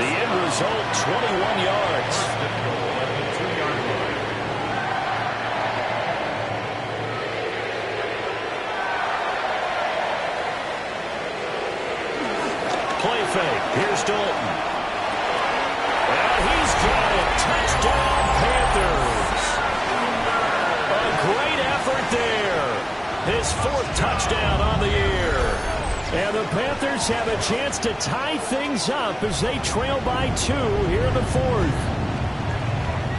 Speaker 1: The end result, 21 yards.
Speaker 3: At the 2-yard line.
Speaker 1: Play fake. Here's Dalton. And he's got it. Touchdown, Panthers. A great effort there. His 4th touchdown on the year. And the Panthers have a chance to tie things up as they trail by 2 here in the 4th.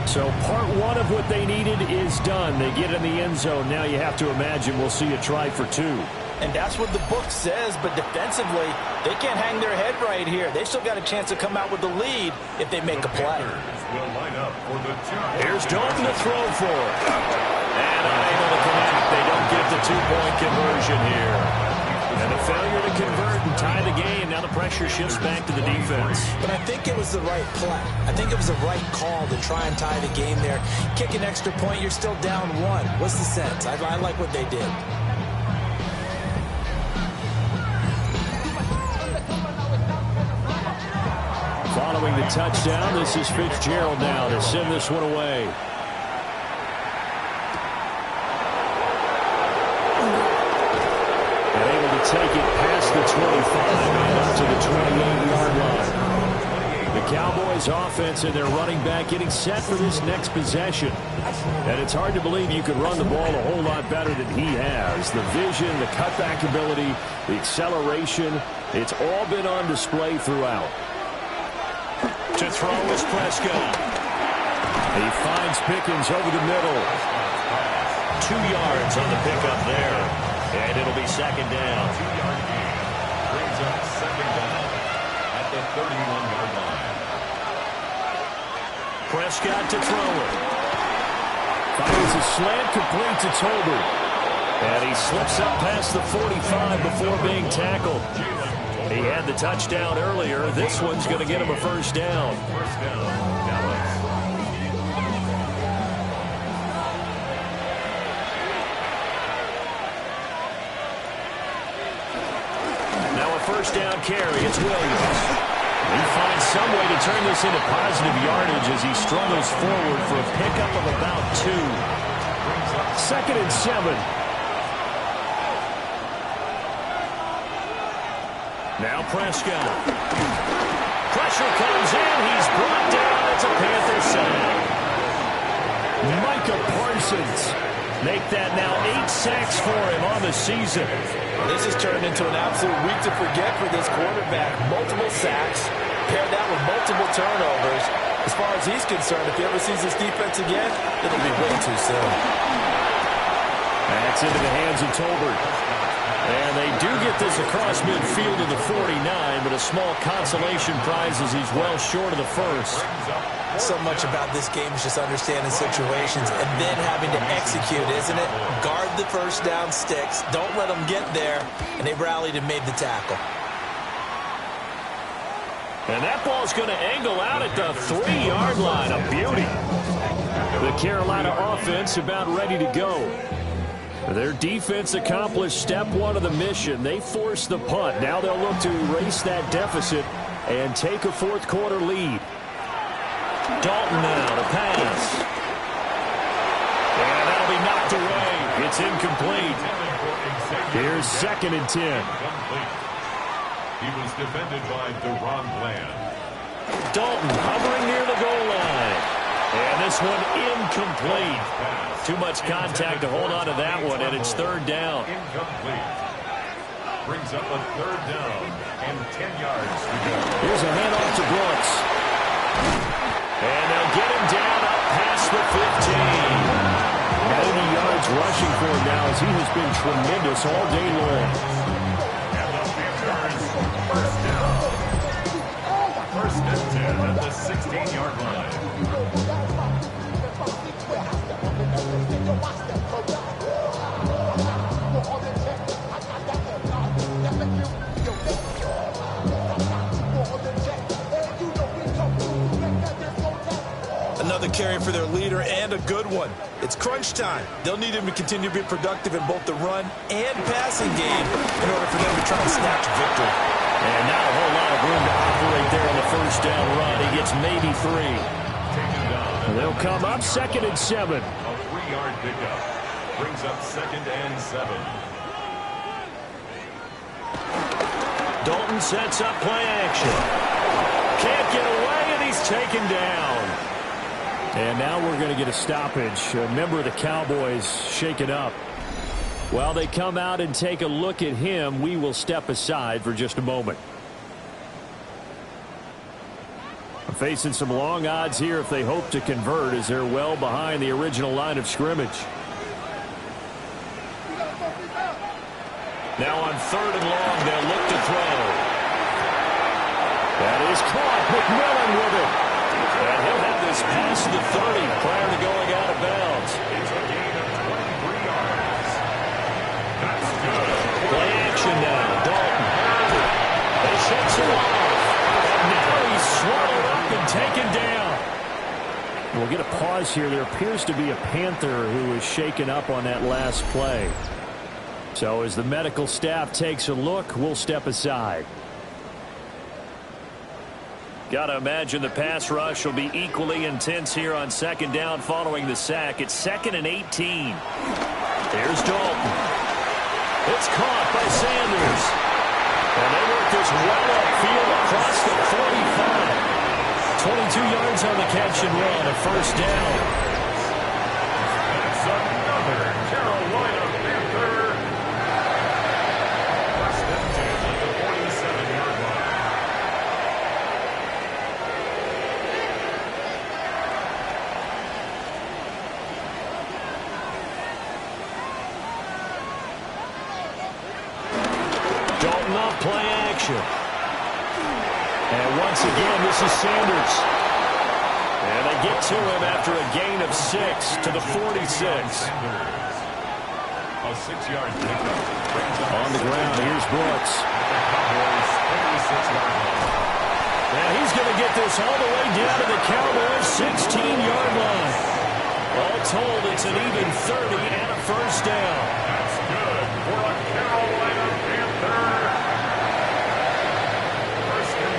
Speaker 1: So part 1 of what they needed is done. They get in the end zone. Now you have to imagine we'll see a try for 2.
Speaker 2: And that's what the book says, but defensively, they can't hang their head right here. They still got a chance to come out with the lead if they make a play.
Speaker 3: Will line up for the 2.
Speaker 1: Here's Dalton to throw for. And unable to connect. They don't get the 2-point conversion here. And a failure to convert and tie the game. Now the pressure shifts back to the defense.
Speaker 2: But I think it was the right play. I think it was the right call to try and tie the game there. Kick an extra point, you're still down 1. What's the sense? I like what they did.
Speaker 1: Following the touchdown, this is Fitzgerald now to send this one away. And able to take it past the 25 and up to the 28-yard line. The Cowboys offense and their running back getting set for this next possession. And it's hard to believe you could run the ball a whole lot better than he has. The vision, the cutback ability, the acceleration, it's all been on display throughout. To throw is Prescott. He finds Pickens over the middle. 2 yards on the pickup there. And it'll be 2nd down.
Speaker 3: 2-yard gain. Brings up 2nd down at the 31-yard line.
Speaker 1: Prescott to throw it. Fires a slant, complete to Tolbert. And he slips up past the 45 before being tackled. He had the touchdown earlier. This one's going to get him a 1st down.
Speaker 3: 1st down, Dallas.
Speaker 1: Now a 1st down carry. It's Williams. He finds some way to turn this into positive yardage as he struggles forward for a pickup of about 2. 2nd and 7. Now Prescott. Pressure comes in. He's brought down. It's a Panther sack. Micah Parsons make that now 8 sacks for him on the season.
Speaker 2: This has turned into an absolute week to forget for this quarterback. Multiple sacks, paired that with multiple turnovers. As far as he's concerned, if he ever sees this defense again, it'll be way too soon.
Speaker 1: That's into the hands of Tolbert. And they do get this across midfield to the 49, but a small consolation prize as he's well short of the 1st.
Speaker 2: So much about this game is just understanding situations and then having to execute, isn't it? Guard the 1st down sticks. Don't let them get there. And they rallied and made the tackle.
Speaker 1: And that ball's going to angle out at the 3-yard line. A beauty. The Carolina offense about ready to go. Their defense accomplished step one of the mission. They forced the punt. Now they'll look to erase that deficit and take a fourth quarter lead. Dalton now to pass. And that'll be knocked away. It's incomplete. Here's 2nd and 10.
Speaker 3: He was defended by Deron Bland.
Speaker 1: Dalton hovering near the goal line. And this one incomplete. Too much contact to hold on to that one, and it's 3rd down.
Speaker 3: Incomplete. Brings up a 3rd down and 10 yards to go.
Speaker 1: Here's a handoff to Brooks. And they'll get him down up past the 15. 90 yards rushing for him now as he has been tremendous all day long.
Speaker 3: And the Panthers, 1st down. 1st and 10 at the 16-yard line.
Speaker 2: Another carry for their leader, and a good one. It's crunch time. They'll need him to continue to be productive in both the run and passing game in order for them to try and snatch victory.
Speaker 1: And not a whole lot of room to operate there on the 1st down run. He gets maybe 3. They'll come up 2nd and 7.
Speaker 3: A 3-yard pickup. Brings up 2nd and 7.
Speaker 1: Dalton sets up play action. Can't get away, and he's taken down. And now we're going to get a stoppage. A member of the Cowboys shaken up. While they come out and take a look at him, we will step aside for just a moment. Facing some long odds here if they hope to convert, as they're well behind the original line of scrimmage. Now on 3rd and long, they'll look to throw. That is caught. McMillan with it. And he'll have this past the 30 prior to going out of bounds.
Speaker 3: It's a gain of 23 yards. That's good.
Speaker 1: Play action now. Dalton. They shakes him off. And now he's swallowed up and taken down. We'll get a pause here. There appears to be a Panther who was shaken up on that last play. So as the medical staff takes a look, we'll step aside. Got to imagine the pass rush will be equally intense here on 2nd down following the sack. It's 2nd and 18. Here's Dalton. It's caught by Sanders. And they work this well upfield across the 45. 22 yards on the catch and run, a 1st down.
Speaker 3: That's another Carolina Panther. 1st and 10 at the 47-yard line.
Speaker 1: Dalton off play action. And once again, this is Sanders. And they get to him after a gain of 6 to the 46.
Speaker 3: A 6-yard pickup.
Speaker 1: On the ground, here's Brooks.
Speaker 3: Cowboys, 36-yard line.
Speaker 1: And he's going to get this all the way down to the Cowboys' 16-yard line. All told, it's an even 30 and a 1st down.
Speaker 3: That's good for a Carolina Panther.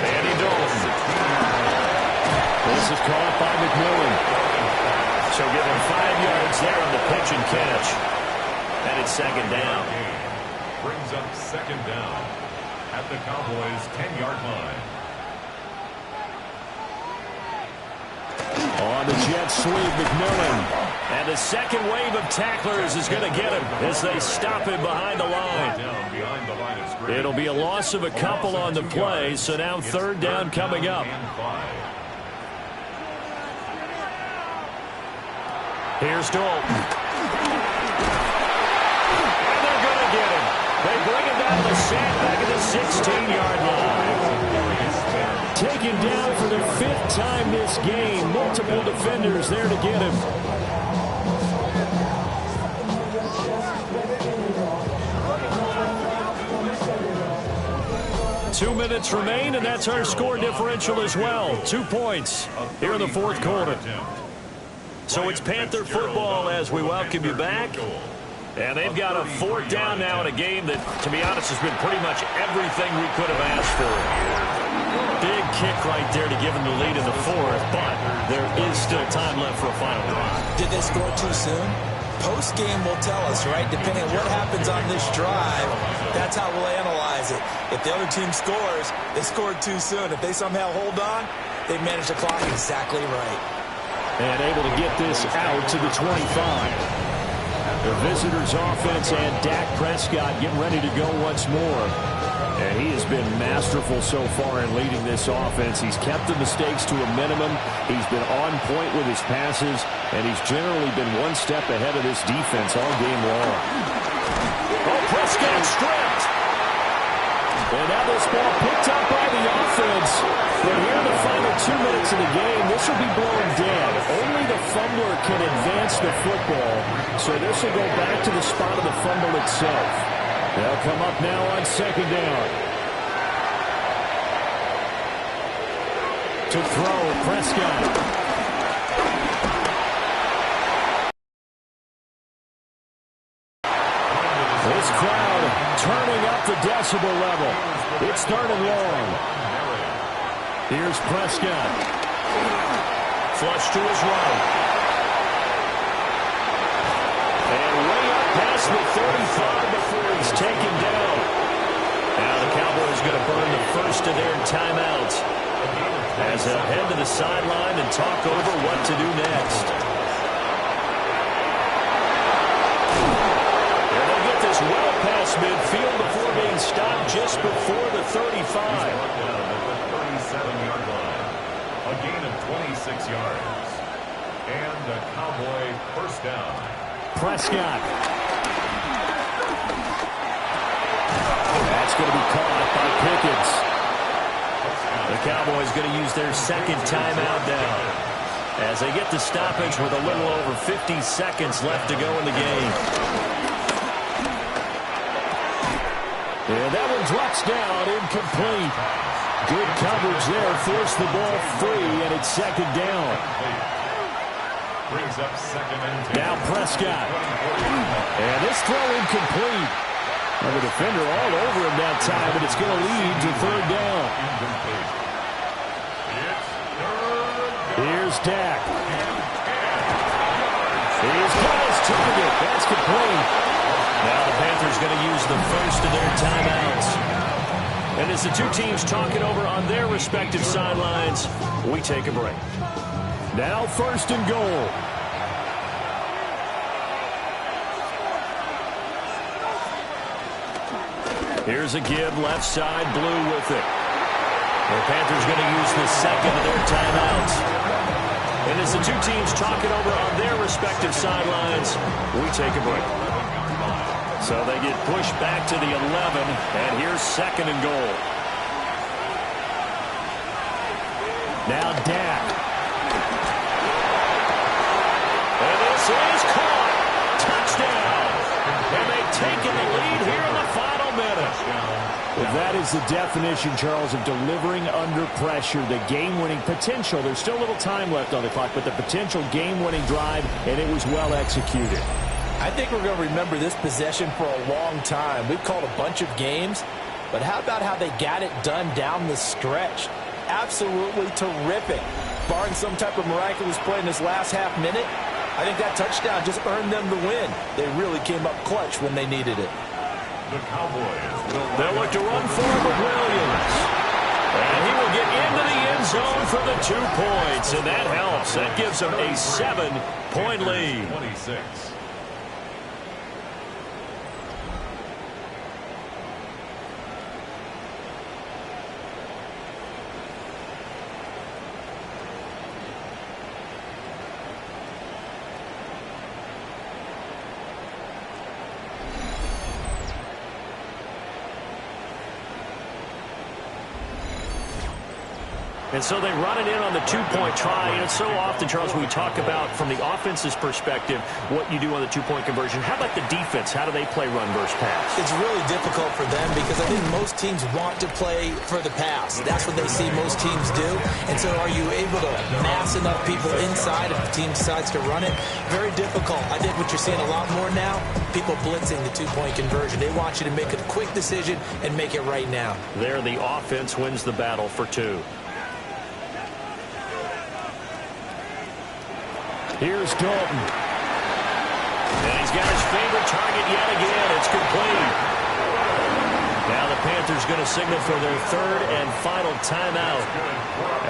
Speaker 1: Andy Dalton. This is caught by McMillan. So give him 5 yards there on the pitch and catch. And it's 2nd down.
Speaker 3: Brings up 2nd down at the Cowboys' 10-yard line.
Speaker 1: On the jet sweep, McMillan. And the second wave of tacklers is going to get him as they stop him behind the line.
Speaker 3: Down behind the line of scrimmage.
Speaker 1: It'll be a loss of a couple on the play, so now 3rd down coming up. Here's Dalton. And they're going to get him. They bring him down to the sandbag at the 16-yard line. Taken down for the 5th time this game. Multiple defenders there to get him. 2 minutes remain, and that's our score differential as well. 2 points here in the fourth quarter. So it's Panther football as we welcome you back. And they've got a fourth down now in a game that, to be honest, has been pretty much everything we could have asked for. Big kick right there to give them the lead in the fourth, but there is still time left for a final drive.
Speaker 2: Did they score too soon? Post-game will tell us, right? Depending on what happens on this drive, that's how we'll analyze it. If the other team scores, they scored too soon. If they somehow hold on, they manage the clock exactly right.
Speaker 1: And able to get this out to the 25. The visitors' offense and Dak Prescott getting ready to go once more. And he has been masterful so far in leading this offense. He's kept the mistakes to a minimum. He's been on point with his passes, and he's generally been one step ahead of this defense all game long. Oh, Prescott stripped. And now this ball picked up by the offense. But here in the final 2 minutes of the game, this will be blown dead. Only the fumbler can advance the football, so this will go back to the spot of the fumble itself. They'll come up now on second down. To throw, Prescott. This crowd turning up the decibel level. It's third and long. Here's Prescott. Flush to his right. And way up past the 35 before he's taken down. Now the Cowboys going to burn the first of their timeouts as they'll head to the sideline and talk over what to do next. And they get this well past midfield before being stopped just before the 35.
Speaker 3: 37-yard line. A gain of 26 yards. And a Cowboy first down.
Speaker 1: Prescott. That's going to be caught by Pickens. The Cowboys going to use their second timeout now as they get the stoppage with a little over 50 seconds left to go in the game. And that one drops down, incomplete. Good coverage there, forced the ball free, and it's second down.
Speaker 3: Brings up second and 10.
Speaker 1: Now Prescott. And this throw incomplete. And the defender all over him that time, but it's going to lead to third down. Here's Dak. He's got his target. That's complete. Now the Panthers going to use the first of their timeouts. And as the two teams talk it over on their respective sidelines, we take a break. Now first and goal. Here's a give, left side, Blue with it. The Panthers going to use the second of their timeouts. And as the two teams talk it over on their respective sidelines, we take a break. So they get pushed back to the 11, and here's second and goal. Now Dak. And this is caught. Touchdown. And they've taken the lead here in the final minute. Well, that is the definition, Charles, of delivering under pressure. The game-winning potential. There's still a little time left on the clock, but the potential game-winning drive, and it was well executed.
Speaker 2: I think we're going to remember this possession for a long time. We've called a bunch of games, but how about how they got it done down the stretch? Absolutely terrific. Barring some type of miraculous play in this last half minute, I think that touchdown just earned them the win. They really came up clutch when they needed it.
Speaker 3: The Cowboys
Speaker 1: they'll look to run forward with Williams. And he will get into the end zone for the 2 points, and that helps. That gives them a 7-point lead.
Speaker 3: 26.
Speaker 1: And so they run it in on the two-point try. And it's so often, Charles, we talk about from the offense's perspective what you do on the two-point conversion. How about the defense? How do they play run versus pass?
Speaker 2: It's really difficult for them because I think most teams want to play for the pass. That's what they see most teams do. And so are you able to mass enough people inside if the team decides to run it? Very difficult. I think what you're seeing a lot more now, people blitzing the two-point conversion. They want you to make a quick decision and make it right now.
Speaker 1: There, the offense wins the battle for two. Here's Dalton. And he's got his favorite target yet again. It's complete. Now the Panthers going to signal for their third and final timeout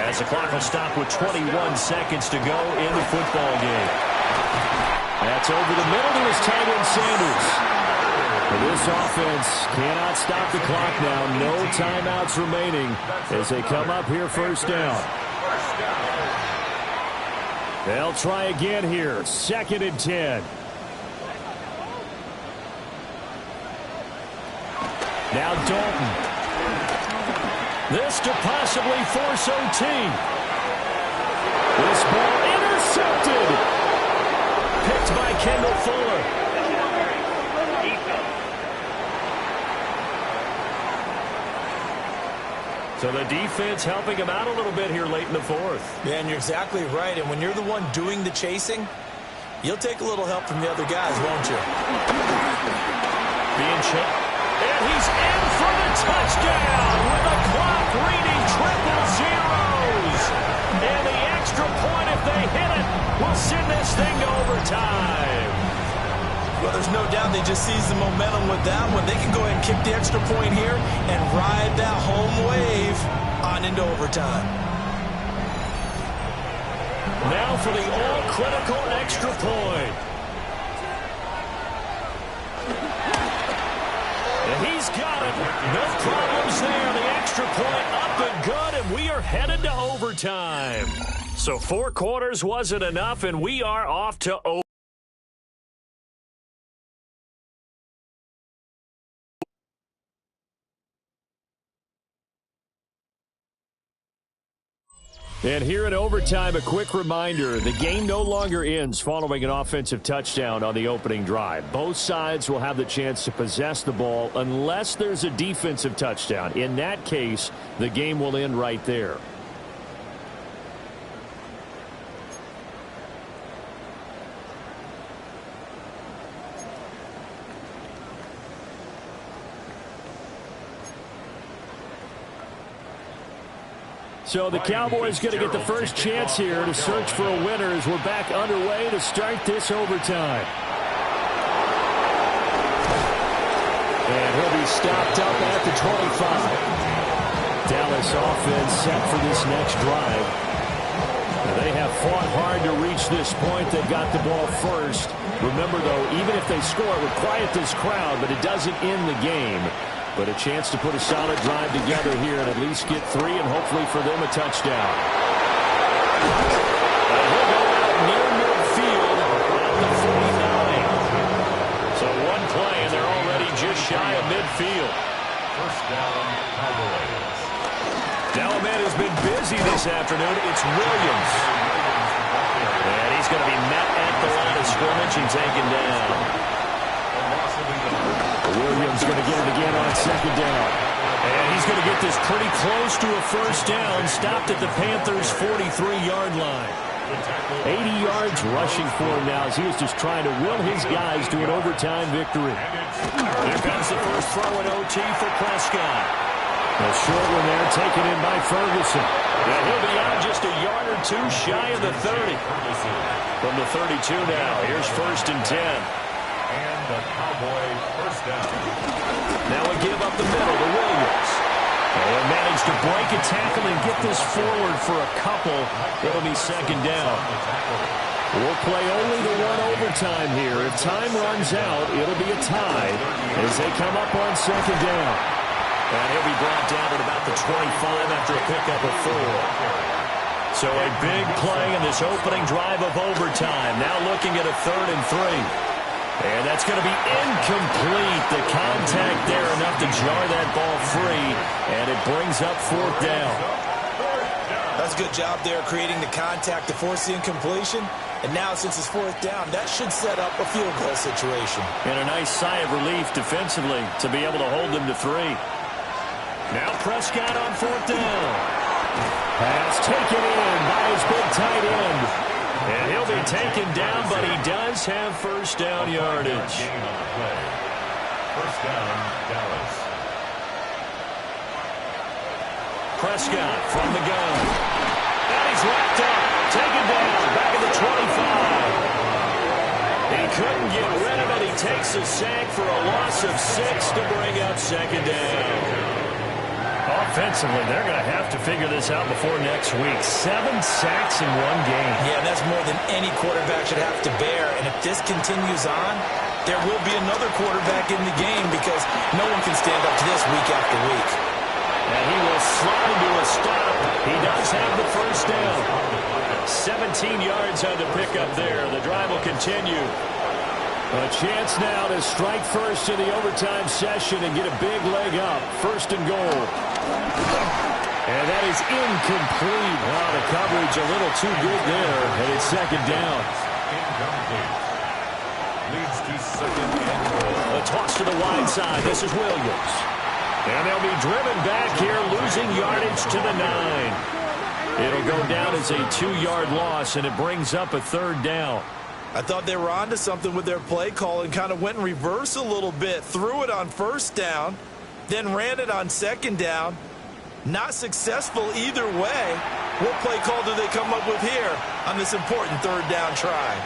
Speaker 1: as the clock will stop with 21 seconds to go in the football game. That's over the middle to his tight end Sanders. And this offense cannot stop the clock now. No timeouts remaining as they come up here first down. They'll try again here. 2nd and 10. Now Dalton. This to possibly force OT. This ball intercepted. Picked by Kendall Fuller. So the defense helping him out a little bit here late in the fourth.
Speaker 2: Yeah, and you're exactly right. And when you're the one doing the chasing, you'll take a little help from the other guys, won't you?
Speaker 1: Being checked. And he's in for the touchdown with a clock reading triple zeros. And the extra point, if they hit it, will send this thing to overtime.
Speaker 2: Well, there's no doubt they just seized the momentum with that one. They can go ahead and kick the extra point here and ride that home wave on into overtime.
Speaker 1: Now for the all-critical extra point. And he's got it. No problems there. The extra point up and good, and we are headed to overtime. So 4 quarters wasn't enough, and we are off to overtime. And here in overtime, a quick reminder, the game no longer ends following an offensive touchdown on the opening drive. Both sides will have the chance to possess the ball unless there's a defensive touchdown. In that case, the game will end right there. So the Cowboys going to get the first chance here to search for a winner as we're back underway to start this overtime. And he'll be stopped up at the 25. Dallas offense set for this next drive. They have fought hard to reach this point. They've got the ball first. Remember, though, even if they score, it would quiet this crowd, but it doesn't end the game. But a chance to put a solid drive together here and at least get 3 and hopefully for them a touchdown. And he'll go out near midfield at the 49. So one play and they're already just shy of midfield.
Speaker 3: First down, Cowboys.
Speaker 1: Now a man who's been busy this afternoon, it's Williams. And he's going to be met at the line of scrimmage and taken down. Williams going to get it again on 2nd down. And he's going to get this pretty close to a first down. Stopped at the Panthers' 43-yard line. 80 yards rushing for him now as he was just trying to will his guys to an overtime victory. Here comes the first throw in OT for Prescott. A short one there taken in by Ferguson. And he'll be out just a yard or 2 shy of the 30. From the 32 now, here's 1st and 10.
Speaker 3: And the Cowboy first down.
Speaker 1: Now we give up the middle to Williams. And managed to break a tackle and get this forward for a couple. It'll be 2nd down. We'll play only the one overtime here. If time runs out, it'll be a tie as they come up on 2nd down. And he'll be brought down at about the 25 after a pickup of 4. So a big play in this opening drive of overtime. Now looking at a 3rd and 3. And that's going to be incomplete. The contact there enough to jar that ball free. And it brings up 4th down.
Speaker 2: That's a good job there creating the contact to force the incompletion. And now, since it's fourth down, that should set up a field goal situation.
Speaker 1: And a nice sigh of relief defensively to be able to hold them to 3. Now Prescott on fourth down. Pass taken in by his big tight end. And he'll be taken down, but he does have first down yardage.
Speaker 3: First down, Dallas.
Speaker 1: Prescott from the gun. And he's wrapped up. Taken down. Back at the 25. He couldn't get rid of it. He takes a sack for a loss of 6 to bring up second down. Offensively, they're going to have to figure this out before next week. 7 sacks in one game.
Speaker 2: Yeah, that's more than any quarterback should have to bear. And if this continues on, there will be another quarterback in the game because no one can stand up to this week after week.
Speaker 1: And he will slide to a stop. He does have the first down. 17 yards on the pickup there. The drive will continue. A chance now to strike first in the overtime session and get a big leg up. First and goal. And that is incomplete. Wow, the coverage a little too good there. And it's second down.
Speaker 3: Incomplete. Leads to second and goal.
Speaker 1: A toss to the wide side. This is Williams. And they'll be driven back here, losing yardage to the 9. It'll go down as a 2-yard loss, and it brings up a third down.
Speaker 2: I thought they were onto something with their play call and kind of went in reverse a little bit. Threw it on first down, then ran it on second down. Not successful either way. What play call do they come up with here on this important third down try?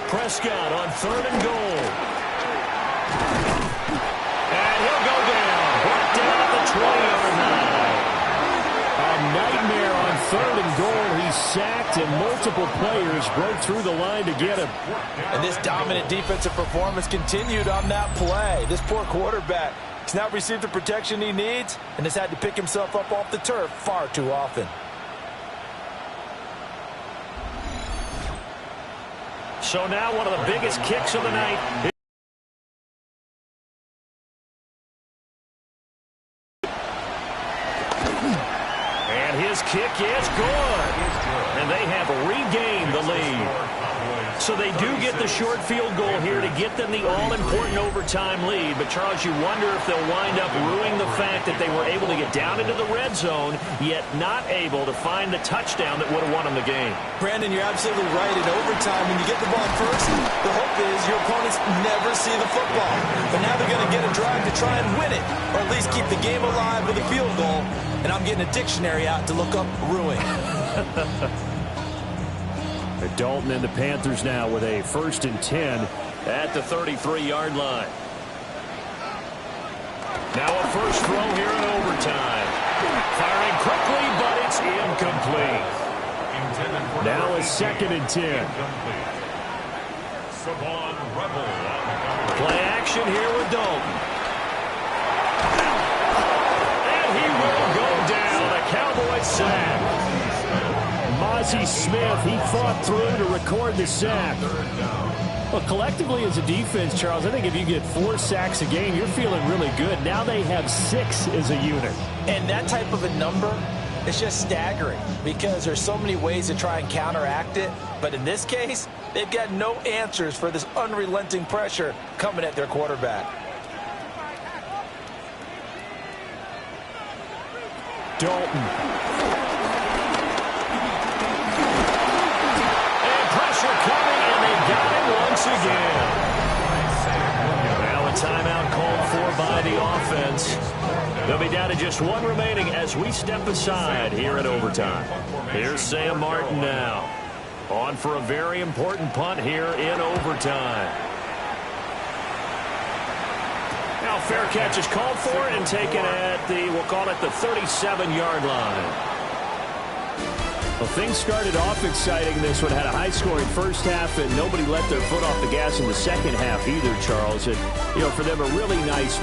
Speaker 1: Prescott on third and goal. And he'll go down. Brought down at the 20-yard line. A nightmare on third and goal. He's sacked, and multiple players broke through the line to get him.
Speaker 2: And this dominant defensive performance continued on that play. This poor quarterback has not received the protection he needs and has had to pick himself up off the turf far too often.
Speaker 1: So now one of the biggest kicks of the night. And his kick is good. And they have regained the lead. So they do get the short field goal here to get them the all-important overtime lead. But, Charles, you wonder if they'll wind up ruining the fact that they were able to get down into the red zone, yet not able to find the touchdown that would have won them the game.
Speaker 2: Brandon, you're absolutely right. In overtime, when you get the ball first, the hope is your opponents never see the football. But now they're going to get a drive to try and win it, or at least keep the game alive with a field goal. And I'm getting a dictionary out to look up ruin.
Speaker 1: Dalton and the Panthers now with a 1st and 10 at the 33-yard line. Now a first throw here in overtime. Firing quickly, but it's incomplete. Now a 2nd and 10. Play action here with Dalton. And he will go down. A Cowboy sack. Mozzie Smith, he fought through to record the sack. Well, collectively as a defense, Charles, I think if you get 4 sacks a game, you're feeling really good. Now they have 6 as a unit.
Speaker 2: And that type of a number is just staggering because there's so many ways to try and counteract it. But in this case, they've got no answers for this unrelenting pressure coming at their quarterback.
Speaker 1: Dalton. Coming, and they got him once again. Now a timeout called for by the offense. They'll be down to just 1 remaining as we step aside here in overtime. Here's Sam Martin now. On for a very important punt here in overtime. Now fair catch is called for and taken at the, we'll call it the 37-yard line. Well, things started off exciting. This one had a high-scoring first half, and nobody let their foot off the gas in the second half either, Charles. And, you know, for them, a really nice